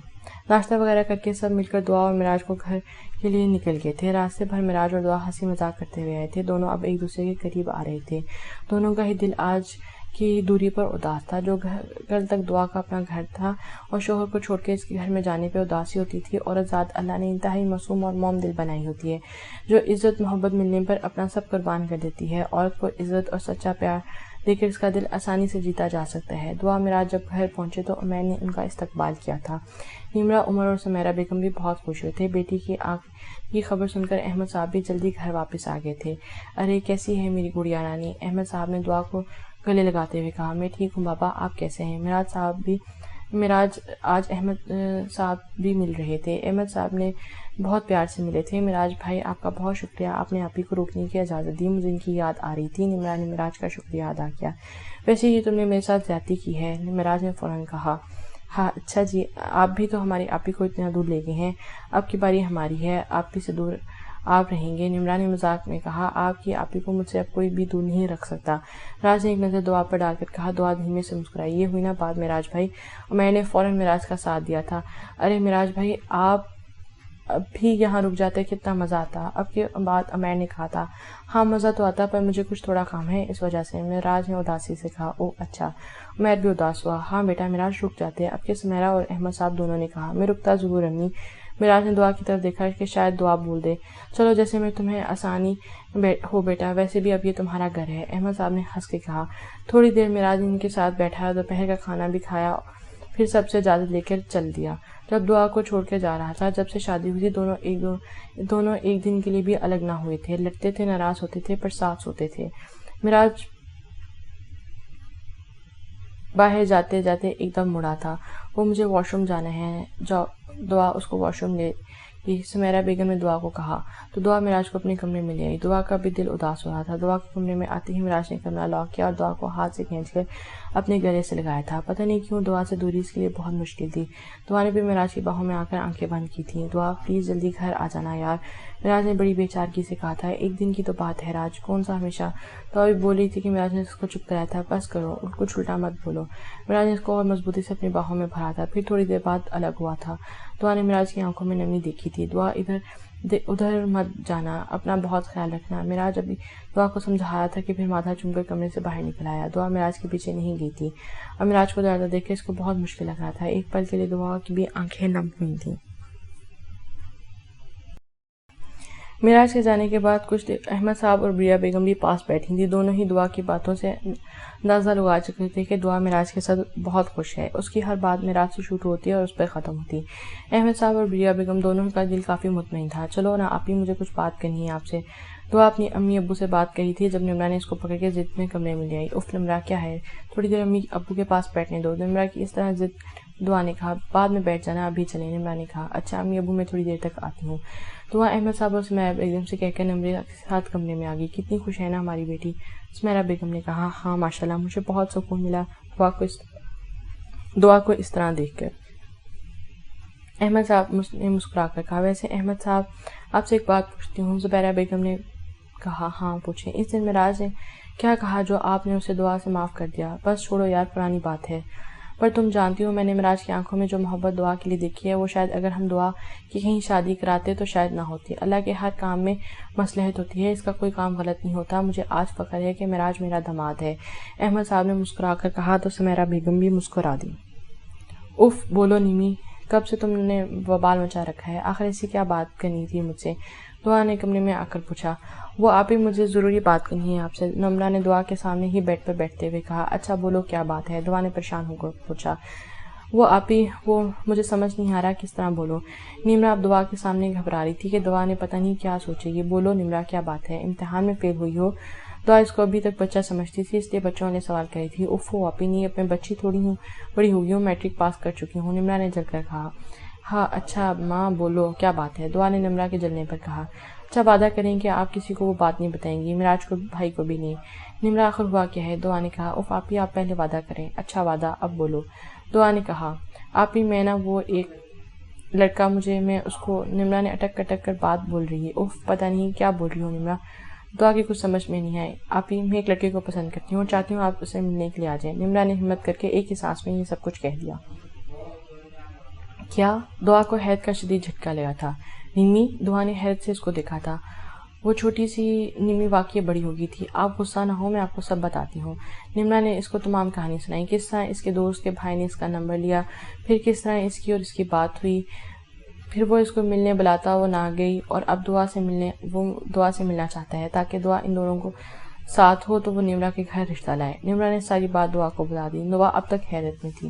[SPEAKER 1] ناشتہ وغیرہ کر کے سب مل کر دعا اور معراج کو گھر کے لیے نکل گئے تھے. راستے بھر معراج اور دعا ہنسی مذاق کرتے ہوئے آئے تھے. دونوں اب ایک دوسرے کے قریب آ رہے تھے. دونوں کا ہی دل آج کی دوری پر اداس تھا. جو کل تک دعا کا اپنا گھر تھا اور شوہر کو چھوڑ کے اس کے گھر میں جانے پہ اداسی ہوتی تھی. عورت ذات اللہ نے انتہائی معصوم اور موم دل بنائی ہوتی ہے، جو عزت محبت ملنے پر اپنا سب قربان کر دیتی ہے. عورت کو عزت اور سچا پیار دے کر اس کا دل آسانی سے جیتا جا سکتا ہے. دعا معراج جب گھر پہنچے تو عمیر نے ان کا استقبال کیا تھا. نمرہ، عمر اور سمیرہ بیگم بھی بہت خوش ہوئے تھے. بیٹی کی آنکھ کی خبر سن کر احمد صاحب بھی جلدی گھر واپس آ گئے تھے. ارے کیسی ہے میری گڑیا رانی؟ احمد صاحب نے دعا کو گلے لگاتے ہوئے کہا. میں ٹھیک ہوں بابا، آپ کیسے ہیں؟ معراج آج احمد صاحب بھی مل رہے تھے. احمد صاحب نے بہت پیار سے ملے تھے. معراج بھائی آپ کا بہت شکریہ، آپ نے آپی کو روکنے کی اجازت دی، مجھے ان کی یاد آ رہی تھی. نمرہ نے معراج کا شکریہ ادا کیا. ویسے یہ تم نے میرے ساتھ زیادتی کی ہے، معراج نے فوراً کہا. ہاں اچھا جی، آپ بھی تو ہماری آپی کو اتنا دور لے گئے ہیں، اب کی باری ہماری ہے، آپی سے دور آپ رہیں گے. نمرہ نے مذاق میں کہا. آپ کی آپی کو مجھ سے اب کوئی بھی دور نہیں رکھ سکتا. معراج نے ایک نظر دعا پر ڈال کر کہا. دعا دھیمے سے مسکرائی. یہ ہوئی نا بات معراج بھائی؟ میں نے فوراً معراج کا ساتھ دیا تھا. ارے معراج بھائی آپ اب بھی یہاں رک جاتے کتنا مزہ آتا. اب کے بعد عمیر نے کہا تھا. ہاں مزہ تو آتا، پر مجھے کچھ تھوڑا کام ہے اس وجہ سے. معراج نے اداسی سے کہا. او اچھا. عمیر بھی اداس ہوا. ہاں بیٹا معراج رک جاتے. اب کے سمیرہ اور احمد صاحب دونوں نے کہا. میں رکتا ضرور امی. معراج نے دعا کی طرف دیکھا کہ شاید دعا بول دے. چلو جیسے میں تمہیں آسانی ہو بیٹا، ویسے بھی اب یہ تمہارا گھر ہے. احمد صاحب نے ہنس کے کہا. تھوڑی دیر معراج ان کے ساتھ بیٹھا، دوپہر کا کھانا بھی کھایا، پھر سب سے اجازت لے کر چل دیا. جب دعا کو چھوڑ کے جا رہا تھا، جب سے شادی ہوئی تھی دونوں ایک دن کے لیے بھی الگ نہ ہوئے تھے. لڑتے تھے، ناراض ہوتے تھے، پر ساتھ سوتے تھے. معراج باہر جاتے جاتے ایک دم مڑا تھا. وہ مجھے واش روم جانا ہے. دعا اس کو واش روم لے گئی. سمیرہ بیگم نے دعا کو کہا تو دعا معراج کو اپنے کمرے میں لے آئی. دعا کا بھی دل اداس ہو رہا تھا. دعا کے کمرے میں آتے ہی معراج نے کمرہ لاک کیا اور دعا کو ہاتھ سے کھینچ کر اپنے گلے سے لگایا تھا. پتہ نہیں کیوں دعا سے دوری اس کے لیے بہت مشکل تھی. دعا نے بھی معراج کی باہوں میں آ کر آنکھیں بند کی تھیں. دعا پلیز جلدی گھر آ جانا یار، معراج نے بڑی بے چارگی سے کہا تھا. ایک دن کی تو بات ہے راج، کون سا ہمیشہ. دعا بھی بول رہی تھی کہ معراج نے اس کو چپ کرایا تھا. بس کرو، کچھ الٹا مت بولو. معراج نے اس کو اور مضبوطی سے اپنی باہوں میں بھرا تھا. پھر تھوڑی دیر بعد الگ ہوا تھا. دعا نے معراج کی آنکھوں میں نمی دیکھی تھی. دعا ادھر مت جانا، اپنا بہت خیال رکھنا. معراج ابھی دعا کو سمجھا رہا تھا کہ پھر ماتھا چوم کر کمرے سے باہر نکل آیا. دعا معراج کے پیچھے نہیں گئی تھی. اب معراج کو ڈرتا دیکھ کے اس کو بہت مشکل لگ رہا تھا. ایک پل کے لیے دعا کی بھی آنکھیں نم ہوئی تھیں. معراج کے جانے کے بعد کچھ دیر احمد صاحب اور بریہ بیگم بھی پاس بیٹھی تھیں. دونوں ہی دعا کی باتوں سے اندازہ لگا چکے تھے کہ دعا معراج کے ساتھ بہت خوش ہے. اس کی ہر بات معراج سے شروع ہوتی ہے اور اس پہ ختم ہوتی. احمد صاحب اور بریہ بیگم دونوں کا دل کافی مطمئن تھا. چلو نا آپی، مجھے کچھ بات کرنی ہے آپ سے. دعا اپنی امی ابو سے بات کری تھی جب نمرہ نے اس کو پکڑ کے ضد میں کمرے میں لے آئی. اف نمرہ کیا ہے، تھوڑی دیر امی ابو کے پاس بیٹھنے دو. نمرہ کی اس طرح ضد. دعا نے کہا. بعد میں بیٹھ جانا، ابھی چلیں. نمرہ نے کہا. اچھا امی ابو، میں تھوڑی دیر تک آتی ہوں. دعا احمد صاحب اور سمیرہ بیگم سے کہہ کر نمرہ کے ساتھ کمرے میں آ گئی. کتنی خوش ہے نا ہماری بیٹی، سمیرہ بیگم نے کہا. ہاں ماشاءاللہ، مجھے بہت سکون ملا دعا کو اس طرح دیکھ کر. احمد صاحب نے مسکرا کر کہا. ویسے احمد صاحب آپ سے ایک بات پوچھتی ہوں. زبیرہ بیگم نے کہا. ہاں پوچھیں. اس دن معراج نے کیا کہا جو آپ نے اسے دعا سے معاف کر دیا؟ بس چھوڑو یار، پرانی بات ہے. پر تم جانتی ہو میں نے مراج کی آنکھوں میں جو محبت دعا کے لیے دیکھی ہے وہ شاید اگر ہم دعا کی کہیں شادی کراتے تو شاید نہ ہوتی۔ اللہ کے ہر کام میں مصلحت ہوتی ہے، اس کا کوئی کام غلط نہیں ہوتا۔ مجھے آج فخر ہے کہ مراج میرا داماد ہے۔ احمد صاحب نے مسکرا کر کہا تو سمیرہ بیگم بھی مسکرا دی۔ اف بولو نیمی، کب سے تم نے وبال مچا رکھا ہے؟ آخر ایسی کیا بات کرنی تھی مجھ سے؟ دعا نے کمرے میں آ کر پوچھا۔ وہ آپ ہی مجھے ضروری بات کرنی ہے آپ سے، نمرہ نے دعا کے سامنے ہی بیڈ پر بیٹھتے ہوئے کہا۔ اچھا بولو کیا بات ہے؟ دعا نے پریشان ہو کر پوچھا۔ وہ مجھے سمجھ نہیں آ رہا کس طرح بولو۔ نمرہ اب دعا کے سامنے گھبرا رہی تھی کہ دعا نے پتہ نہیں کیا سوچے گی۔ بولو نمرہ کیا بات ہے؟ امتحان میں فیل ہوئی ہو؟ دعا اس کو ابھی تک بچہ سمجھتی تھی، اس لیے بچوں والے سوال کری تھی۔ اوفو آپی نہیں، اب میں بچی تھوڑی ہوں، بڑی ہوگی ہوں، میٹرک پاس کر چکی ہوں۔ نمرہ نے جل کر کہا۔ ہاں اچھا ماں بولو کیا بات ہے؟ دعا نے نمرہ کے جلنے پر کہا۔ اچھا وعدہ کریں کہ آپ کسی کو وہ بات نہیں بتائیں گی، مراج کو بھائی کو بھی نہیں۔ نمرہ آخر ہوا کیا ہے؟ دعا نے کہا۔ اوف آپی آپ پہلے وعدہ کریں۔ اچھا وعدہ، اب بولو۔ دعا نے کہا۔ آپی میں نا وہ ایک لڑکا میں اس کو، نمرہ نے اٹک کر بات بول رہی ہے۔ اوف پتہ نہیں کیا بول رہی ہوں نمرہ، دعا کی کچھ سمجھ میں نہیں آئی۔ آپی میں ایک لڑکے کو پسند کرتی ہوں اور چاہتی ہوں آپ اسے ملنے کے لیے آ جائیں۔ نمرہ نے ہمت کر کے ایک ہی سانس میں یہ سب کچھ کہہ دیا۔ کیا؟ دعا کو حیرت کا شدید جھٹکا لگا تھا۔ نیمی، دعا نے حیرت سے اس کو دیکھا تھا۔ وہ چھوٹی سی نیمی واقعی بڑی ہو گئی تھی۔ آپ غصہ نہ ہو، میں آپ کو سب بتاتی ہوں۔ نمرہ نے اس کو تمام کہانی سنائی، کس طرح اس کے دوست کے بھائی نے اس کا نمبر لیا، پھر کس طرح اس کی اور اس کی بات ہوئی، پھر وہ اس کو ملنے بلاتا وہ نہ گئی اور اب وہ دعا سے ملنا چاہتا ہے تاکہ دعا ان دونوں کو ساتھ ہو تو وہ نمرہ کے گھر رشتہ لائے۔ نمرہ نے ساری بات دعا کو بتا دی۔ دعا اب تک حیرت میں تھی۔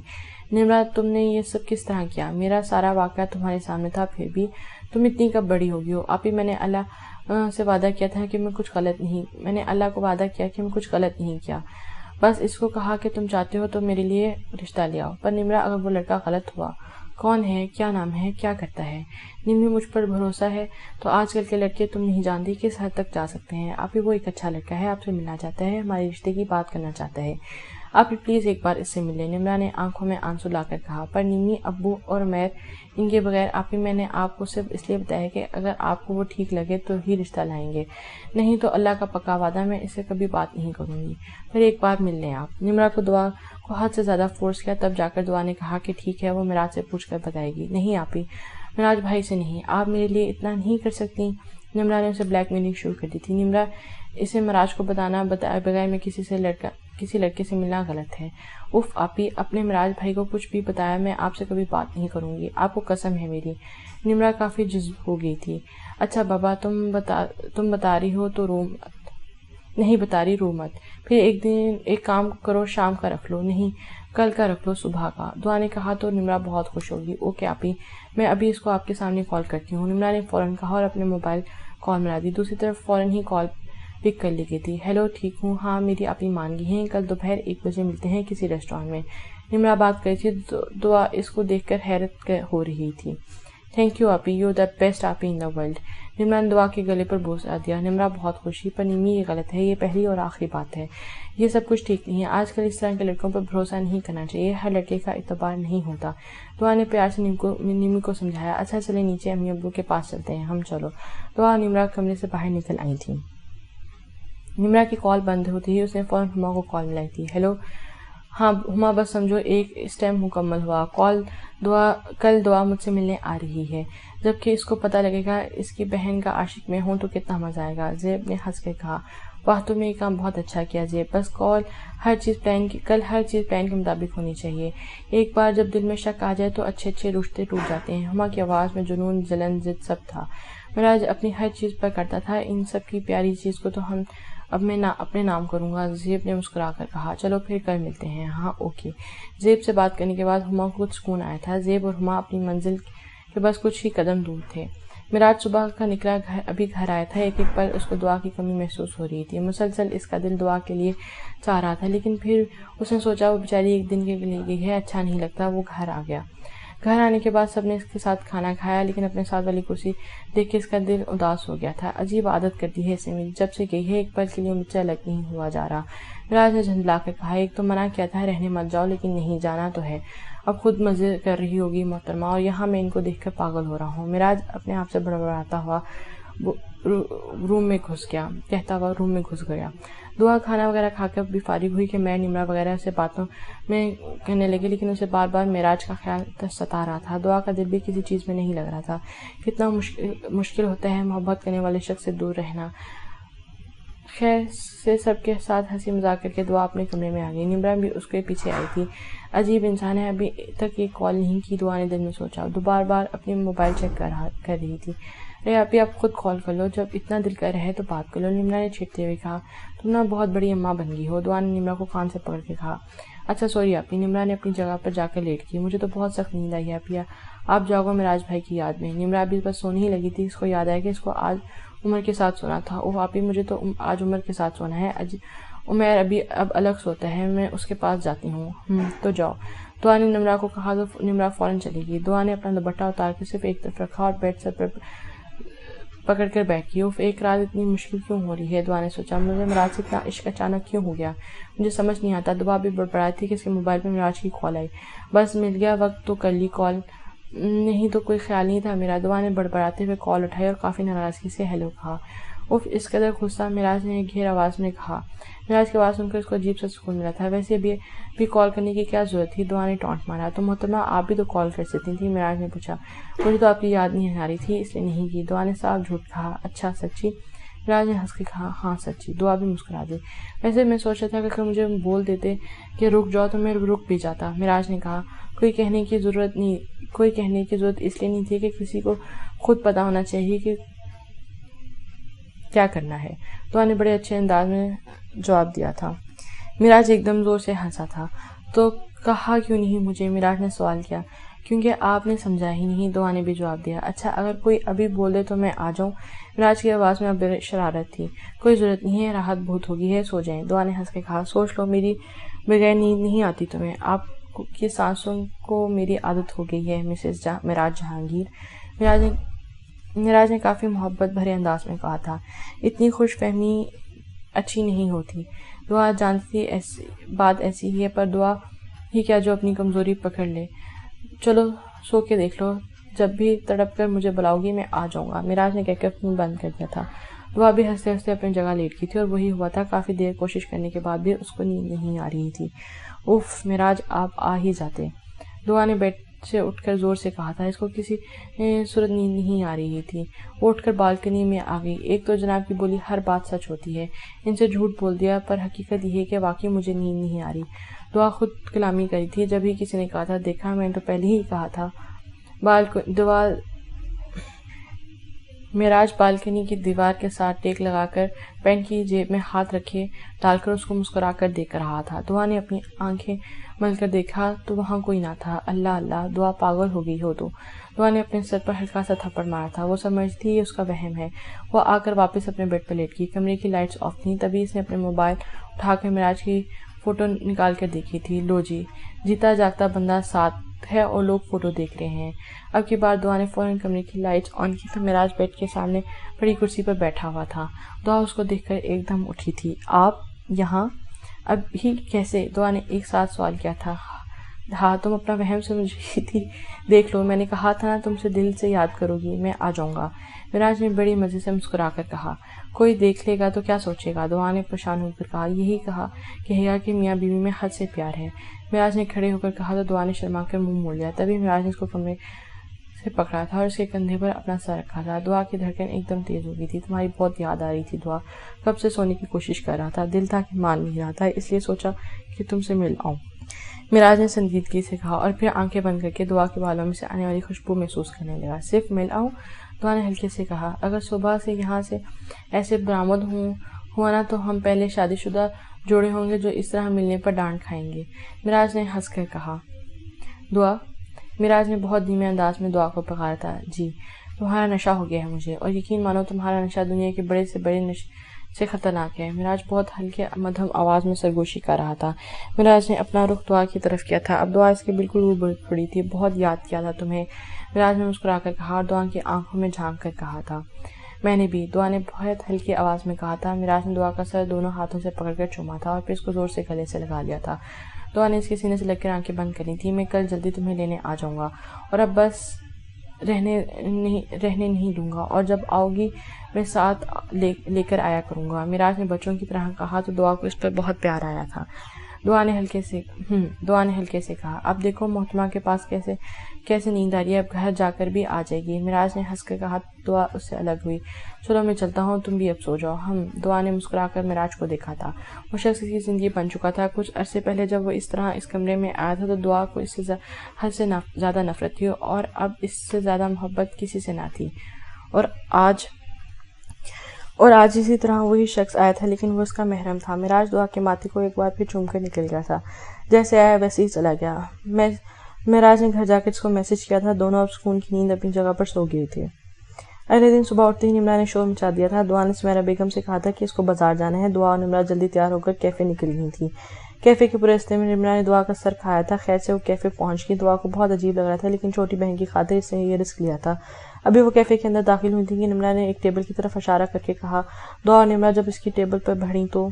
[SPEAKER 1] نمرہ تم نے یہ سب کس طرح کیا؟ میرا سارا واقعہ تمہارے سامنے تھا، پھر بھی تم اتنی کب بڑی ہو گئی ہو؟ آپی میں نے اللہ سے وعدہ کیا تھا کہ میں نے اللہ کو وعدہ کیا کہ میں کچھ غلط نہیں کیا، بس اس کو کہا کہ تم چاہتے ہو تو میرے لیے رشتہ لے آؤ۔ پر نمرہ اگر وہ لڑکا غلط ہوا، کون ہے، کیا نام ہے، کیا کرتا ہے؟ نمی مجھ پر بھروسہ ہے تو آج کل کے لڑکے تم نہیں جانتی کس حد تک جا سکتے ہیں۔ آپی وہ ایک اچھا لڑکا ہے، آپ سے ملنا چاہتا ہے، ہمارے رشتے کی بات کرنا چاہتا ہے، آپ پلیز ایک بار اس سے مل لیں۔ نمرہ نے آنکھوں میں آنسو لا کر کہا۔ پر نیمی، ابو اور عمیر ان کے بغیر آپی میں نے آپ کو صرف اس لیے بتایا کہ اگر آپ کو وہ ٹھیک لگے تو ہی رشتہ لائیں گے، نہیں تو اللہ کا پکا وعدہ میں اسے کبھی بات نہیں کروں گی، پھر ایک بار مل لیں آپ۔ نمرہ کو دعا کو حد سے زیادہ فورس کیا، تب جا کر دعا نے کہا کہ ٹھیک ہے، وہ مراج سے پوچھ کر بتائے گی۔ نہیں آپی، مراج بھائی سے نہیں، آپ میرے لیے اتنا نہیں کر سکتی؟ نمرہ نے اسے بلیک میلنگ شروع کر دی تھی۔ نمرہ، اسے مراج کو بتائے بغیر میں کسی لڑکے سے ملنا غلط ہے۔ اف آپی، اپنے مراج بھائی کو کچھ بھی بتایا میں آپ سے کبھی بات نہیں کروں گی، آپ کو قسم ہے میری۔ نمرہ کافی جذب ہو گئی تھی۔ اچھا بابا، تم بتا رہی ہو تو رو مت، نہیں بتا رہی رو مت، پھر ایک کام کرو، شام کا رکھ لو، نہیں کل کا رکھ لو، صبح کا۔ دعا نے کہا تو نمرہ بہت خوش ہوگی۔ اوکے آپی، میں ابھی اس کو آپ کے سامنے کال کرتی ہوں۔ نمرہ نے فوراً کہا اور اپنے موبائل کال ملا دی۔ دوسری طرف فوراً ہی کال پک کر لی گئی تھی۔ ہیلو، ٹھیک ہوں، ہاں میری آپی مان گئی ہیں، کل دوپہر 1 بجے ملتے ہیں کسی ریسٹورانٹ میں۔ نمرہ بات کر رہی تھی، دعا اس کو دیکھ کر حیرت ہو رہی تھی۔ تھینک یو آپی، یو دا بیسٹ آپی ان دا ورلڈ۔ نمرہ نے دعا کے گلے پر بوسہ دیا۔ نمرہ بہت خوشی، پر نیمی یہ غلط ہے، یہ پہلی اور آخری بات ہے، یہ سب کچھ ٹھیک نہیں ہے، آج کل اس طرح کے لڑکوں پر بھروسہ نہیں کرنا چاہیے، ہر لڑکے کا اعتبار نہیں ہوتا۔ دعا نے پیار سے نیمی کو سمجھایا۔ اچھا چلے نیچے امی ابو کے پاس چلتے ہیں، ہم چلو۔ دعا نمرہ کمرے سے باہر نکل آئی تھی۔ نمرہ کی کال بند ہوتی ہی اس نے فوراً ہما کو کال ملائی تھی۔ ہیلو، ہاں ہما، بس سمجھو ایک اسٹیمپ مکمل ہوا، کل دعا مجھ سے ملنے آ رہی ہے، جبکہ اس کو پتہ لگے گا اس کی بہن کا عاشق میں ہوں تو کتنا مزہ آئے گا۔ زیب نے ہنس کر کہا۔ واہ، تم نے یہ کام بہت اچھا کیا زیب، بس کل ہر چیز پلان کے مطابق ہونی چاہیے، ایک بار جب دل میں شک آ جائے تو اچھے رشتے ٹوٹ جاتے ہیں۔ ہما کی آواز میں جنون، جلن، ضد سب تھا۔ مراج اپنی ہر چیز پر کرتا تھا، ان سب کی پیاری چیز کو تو اب میں اپنے نام کروں گا، زیب نے مسکرا کر کہا۔ چلو پھر کل ملتے ہیں۔ ہاں اوکے۔ زیب سے بات کرنے کے بعد ہما کو کچھ سکون آیا تھا۔ زیب اور ہما اپنی منزل کے بس کچھ ہی قدم دور تھے۔ مراج صبح کا نکلا ابھی گھر آیا تھا، ایک پل اس کو دعا کی کمی محسوس ہو رہی تھی، مسلسل اس کا دل دعا کے لیے چاہ رہا تھا، لیکن پھر اس نے سوچا وہ بیچاری ایک دن کے لیے گئی ہے، اچھا نہیں لگتا۔ وہ گھر آ گیا۔ گھر آنے کے بعد سب نے اس کے ساتھ کھانا کھایا، لیکن اپنے ساتھ والی کرسی دیکھ کے اس کا دل اداس ہو گیا تھا۔ عجیب عادت کر دی ہے اسے میری، جب سے گئی ہے ایک پل کے لیے مجھ سے الگ نہیں ہوا جا رہا۔ مراج نے جھنجلا کر کہا۔ ایک تو منع کیا تھا رہنے مت جاؤ، لیکن نہیں جانا تو ہے، اب خود مزے کر رہی ہوگی محترمہ، اور یہاں میں ان کو دیکھ کر پاگل ہو رہا ہوں۔ مراج اپنے آپ سے بڑبڑاتا ہوا روم میں گھس گیا کہتا ہوا روم میں گھس گیا۔ دعا کھانا وغیرہ کھا کر بھی فارغ ہوئی کہ میں نمرا وغیرہ سے باتوں میں کہنے لگی، لیکن اسے بار بار معراج کا خیال ستا رہا تھا۔ دعا کا دل بھی کسی چیز میں نہیں لگ رہا تھا۔ کتنا مشکل ہوتا ہے محبت کرنے والے شخص سے دور رہنا۔ خیر سے سب کے ساتھ ہنسی مذاق کر کے دعا اپنے کمرے میں آ گئی۔ نمرا بھی اس کے پیچھے آئی تھی۔ عجیب انسان ہے، ابھی تک یہ کال نہیں کی، دعا نے دل میں سوچا۔ بار بار اپنی موبائل چیک کر رہی تھی۔ ابھی آپ خود کال کر لو، جب اتنا دل کر رہے تو بات کر لو، نمرا نے چھیڑتے ہوئے کہا۔ تم نا بہت بڑی اماں بن گئی ہو، دعا نے نمرا کو کان سے پکڑ کے کہا۔ اچھا سوری آپی، نمرا نے اپنی جگہ پر جا کر لیٹ کی۔ مجھے تو بہت سخت نیند آئی ہے آپی، آپ جاگو معراج بھائی کی یاد میں۔ نمرا ابھی بس سونے ہی لگی تھی، اس کو یاد آیا کہ اس کو آج عمر کے ساتھ سونا تھا۔ اوہ آپی، مجھے تو آج عمر کے ساتھ سونا ہے، عمر اب الگ سوتا ہے، میں اس کے پاس جاتی ہوں۔ تو جاؤ، دعا نے نمرا کو کہا تو نمرا فوراً چلی گئی۔ دعا نے اپنا دوپٹہ اتار کے صرف ایک طرف رکھا اور بیڈ سر پر پکڑ کر بیٹھ گئی۔ ایک رات اتنی مشکل کیوں ہو رہی ہے، دعا نے سوچا۔ مجھے معراج سے اتنا عشق اچانک کیوں ہو گیا، مجھے سمجھ نہیں آتا۔ دعا بھی بڑبڑائی تھی کہ اس کے موبائل پہ معراج کی کال آئی۔ بس مل گیا وقت تو کر لی کال، نہیں تو کوئی خیال نہیں تھا میرا۔ دعا نے بڑبڑاتے ہوئے کال اٹھائی اور کافی ناراضگی سے ہیلو کہا۔ اس قدر غصہ، معراج نے ایک گھیر آواز میں کہا۔ معراج کی آواز سن کر اس کو عجیب سا سکون ملا تھا۔ ویسے بھی کال کرنے کی کیا ضرورت تھی، دعا نے ٹونٹ مارا۔ تو محترمہ آپ بھی تو کال کر سکتی تھی، معراج نے پوچھا۔ مجھے تو آپ کی یاد نہیں آ رہی تھی اس لیے نہیں کی، دعا نے صاف جھوٹ کہا۔ اچھا سچی، معراج نے ہنس کے کہا۔ ہاں سچی، دعا بھی مسکرا دی۔ ویسے میں سوچا تھا کہ اگر مجھے بول دیتے کہ رک جاؤ تو میں رک بھی جاتا، معراج نے کہا۔ کوئی کہنے کی ضرورت اس لیے نہیں تھی کہ کسی کو خود پتا ہونا چاہیے کہ کیا کرنا ہے، دعا نے بڑے اچھے انداز میں جواب دیا تھا۔ معراج ایک دم زور سے ہنسا تھا۔ تو کہا کیوں نہیں مجھے، معراج نے سوال کیا۔ کیونکہ آپ نے سمجھا ہی نہیں، دعا نے بھی جواب دیا۔ اچھا اگر کوئی ابھی بول دے تو میں آ جاؤں، معراج کی آواز میں اب شرارت تھی۔ کوئی ضرورت نہیں ہے، راحت بہت ہوگی ہے، سو جائیں، دعا نے ہنس کے کہا۔ سوچ لو، میری بغیر نیند نہیں آتی تمہیں، آپ کی سانسوں کو میری عادت ہو گئی ہے مسز معراج جہانگیر، معراج نے کافی محبت بھرے انداز میں کہا تھا۔ اتنی خوش فہمی اچھی نہیں ہوتی، دعا جانتی تھی بات ایسی ہی ہے، پر دعا ہی کیا جو اپنی کمزوری پکڑ لے۔ چلو سو کے دیکھ لو، جب بھی تڑپ کر مجھے بلاؤ گی میں آ جاؤں گا، معراج نے کہہ کر فون بند کر دیا تھا۔ دعا بھی ہنستے ہنستے اپنی جگہ لیٹ گئی تھی اور وہی ہوا تھا، کافی دیر کوشش کرنے کے بعد بھی اس کو نیند نہیں آ رہی تھی۔ اف معراج آپ آ ہی جاتے، دعا نے بیڈ سے اٹھ کر زور سے کہا تھا۔ اس کو کسی صورت نیند نہیں آ رہی تھی۔ وہ اٹھ کر بالکنی میں آ گئی۔ ایک تو جناب کی بولی ہر بات سچ ہوتی ہے، ان سے جھوٹ بول دیا، پر حقیقت یہ ہے کہ واقعی مجھے نیند نہیں آ رہی۔ دعا خود کلامی کری تھی، جب ہی کسی نے کہا تھا دیکھا میں نے تو پہلے ہی کہا تھا۔ معراج بالکنی کی دیوار کے ساتھ ٹیک لگا کر پینٹ کی جیب میں ہاتھ رکھے ڈال کر اس کو مسکرا کر دیکھ رہا تھا۔ دعا نے اپنی آنکھیں مل کر دیکھا تو وہاں کوئی نہ تھا۔ اللہ اللہ، دعا پاگل ہو گئی ہو تو، دعا نے اپنے سر پر ہلکا سا تھپڑ مارا تھا۔ وہ سمجھتی یہ اس کا وہم ہے۔ وہ آ کر واپس اپنے بیڈ پر لیٹ گئی۔ کمرے کی لائٹس آف تھیں، تبھی اس نے اپنے موبائل اٹھا کر معراج کی فوٹو نکال کر دیکھی تھی۔ لو جی، جیتا جاگتا بندہ ساتھ ہے اور لوگ فوٹو دیکھ رہے ہیں۔ اب کی بار دعا نے فوراً کمرے کی لائٹس آن کی تو معراج بیڈ کے سامنے بڑی کرسی پر بیٹھا ہوا تھا۔ دعا اس کو دیکھ کر ایک دم اٹھی تھی۔ آپ یہاں اب ہی کیسے؟ دعا نے ایک ساتھ سوال کیا تھا۔ ہاں تم اپنا وہم سمجھ رہی تھی، دیکھ لو میں نے کہا تھا نا تم سے دل سے یاد کرو گی، میں آ جاؤں گا، معراج نے بڑی مزے سے مسکرا کر کہا۔ کوئی دیکھ لے گا تو کیا سوچے گا؟ دعا نے پریشان ہو کر کہا۔ یہی کہے گا کہ میاں بیوی میں حد سے پیار ہے، معراج نے کھڑے ہو کر کہا تو دعا نے شرما کر منہ موڑ لیا۔ تبھی معراج نے اس کو کمرے سے پکڑا تھا اور اس کے کندھے پر اپنا سر رکھا تھا۔ دعا کی دھڑکن ایک دم تیز ہو گئی تھی۔ تمہاری بہت یاد آ رہی تھی دعا، کب سے سونے کی کوشش کر رہا تھا، دل تھا کہ مان نہیں رہا تھا، اس لیے سوچا کہ تم سے مل آؤں، معراج نے سنجیدگی سے کہا اور پھر آنکھیں بند کر کے دعا کے بالوں میں سے آنے والی خوشبو محسوس کرنے لگا۔ صرف مل آؤں؟ دعا نے ہلکے سے کہا۔ اگر صبح سے یہاں سے ایسے برآمد ہوا نا تو ہم پہلے شادی شدہ جوڑے ہوں گے جو اس طرح ملنے پر ڈانٹ کھائیں گے، معراج نے ہنس کر کہا۔ دعا، معراج نے بہت دھیمے انداز میں دعا کو پکارا تھا۔ جی، تمہارا نشہ ہو گیا ہے مجھے، اور یقین مانو تمہارا نشہ دنیا کے بڑے سے بڑے نشے سے خطرناک ہے۔ معراج بہت ہلکے مدھم آواز میں سرگوشی کر رہا تھا۔ معراج نے اپنا رخ دعا کی طرف کیا تھا۔ اب دعا اس کے بالکل روبرو کھڑی تھی۔ بہت یاد کیا تھا تمہیں، معراج نے مسکرا کر کہا اور دعا کی آنکھوں میں جھانک کر کہا تھا۔ میں نے بھی، دعا نے بہت ہلکی آواز میں کہا تھا۔ معراج نے دعا کا سر دونوں ہاتھوں سے پکڑ کر چوما تھا اور پھر اس کو زور سے گلے سے لگا لیا تھا۔ دعا نے اس کے سینے سے لگ کر آنکھیں بند کرنی تھی۔ میں کل جلدی تمہیں لینے آ جاؤں گا، اور اب بس رہنے نہیں دوں گا، اور جب آؤ گی میں ساتھ لے کر آیا کروں گا۔ میراج نے بچوں کی طرح کہا تو دعا کو اس پر بہت پیار آیا تھا۔ دعا نے ہلکے سے کہا، اب دیکھو محترمہ کے پاس کیسے نیند آ رہی ہے، اب گھر جا کر بھی آ جائے گی۔ میراج نے ہنس کر کہا۔ دعا اس سے الگ ہوئی۔ چلو میں چلتا ہوں، تم بھی اب سو جاؤ۔ دعا نے مسکرا کر میراج کو دیکھا تھا۔ وہ شخص کی زندگی بن چکا تھا۔ کچھ عرصے پہلے جب وہ اس طرح اس کمرے میں آیا تھا تو دعا کو اس سے حد سے زیادہ نفرت تھی، اور اب اس سے زیادہ محبت کسی سے نہ تھی۔ اور آج اسی طرح وہی شخص آیا تھا، لیکن وہ اس کا محرم تھا۔ میراج دعا کے ماتھے کو ایک بار پھر چوم کر نکل گیا تھا۔ جیسے آیا ویسے ہی چلا گیا۔ میراج نے گھر جا کر اس کو میسج کیا تھا۔ دونوں اب سکون کی نیند اپنی جگہ پر سو گئے تھے۔ اگلے دن صبح اٹھتے ہی نمرا نے شور مچا دیا تھا۔ دعا نے سمیرہ بیگم سے کہا تھا کہ اس کو بازار جانا ہے۔ دعا اور نمرا جلدی تیار ہو کر کیفے نکل گئی تھی۔ کیفے کے پورے راستے میں نمرا نے دعا کا سر کھایا تھا۔ خیر سے وہ کیفے پہنچ گئی۔ دعا کو بہت عجیب لگ رہا تھا، لیکن چھوٹی بہن کی خاطر اس نے یہ رسک لیا تھا۔ ابھی وہ کیفے کے اندر داخل ہوئی تھی کہ نمرا نے ایک ٹیبل کی طرف اشارہ کر کے کہا۔ دعا اور نمرا جب اس کی ٹیبل پر بڑھیں تو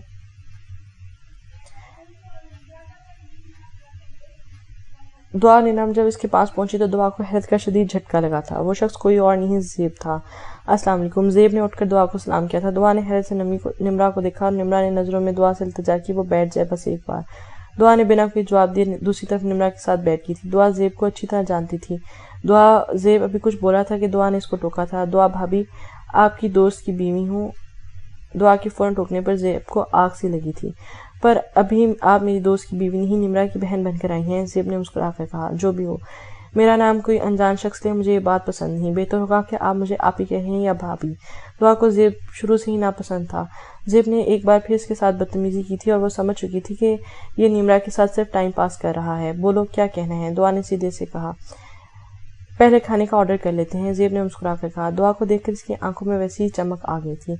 [SPEAKER 1] دعا نے نام جب اس کے پاس پہنچی تو دعا کو حیرت کا شدید جھٹکا لگا تھا۔ وہ شخص کوئی اور نہیں زیب تھا۔ السلام علیکم۔ زیب نے اٹھ کر دعا کو سلام کیا تھا۔ دعا نے حیرت سے نمرا کو دیکھا اور نمرا نے نظروں میں دعا سے التجا کی وہ بیٹھ جائے بس ایک بار۔ دعا نے بنا کوئی جواب دیے دوسری طرف نمرا کے ساتھ بیٹھ گئی تھی۔ دعا زیب کو اچھی طرح جانتی تھی۔ زیب ابھی کچھ بولا تھا کہ دعا نے اس کو ٹوکا تھا۔ دعا بھابی آپ کی دوست کی بیوی ہوں۔ دعا کے فوراً ٹوکنے پر زیب کو آگ سی لگی تھی۔ پر ابھی آپ میری دوست کی بیوی نہیں، نمرا کی بہن بن کر آئی ہیں۔ زیب نے مسکرا کر کہا۔ جو بھی ہو، میرا نام کوئی انجان شخص لے، مجھے یہ بات پسند نہیں۔ بہتر ہوگا کہ آپ مجھے آپی کہیں یا بھابی۔ دعا کو زیب شروع سے ہی ناپسند تھا۔ زیب نے ایک بار پھر اس کے ساتھ بدتمیزی کی تھی اور وہ سمجھ چکی تھی کہ یہ نمرا کے ساتھ صرف ٹائم پاس کر رہا ہے۔ بولو کیا کہنا ہے؟ دعا نے سیدھے سے کہا۔ پہلے کھانے کا آرڈر کر لیتے ہیں، زیب نے مسکرا کر کہا۔ دعا کو دیکھ کر اس کی آنکھوں میں ویسی ہی چمک آ گئی تھی۔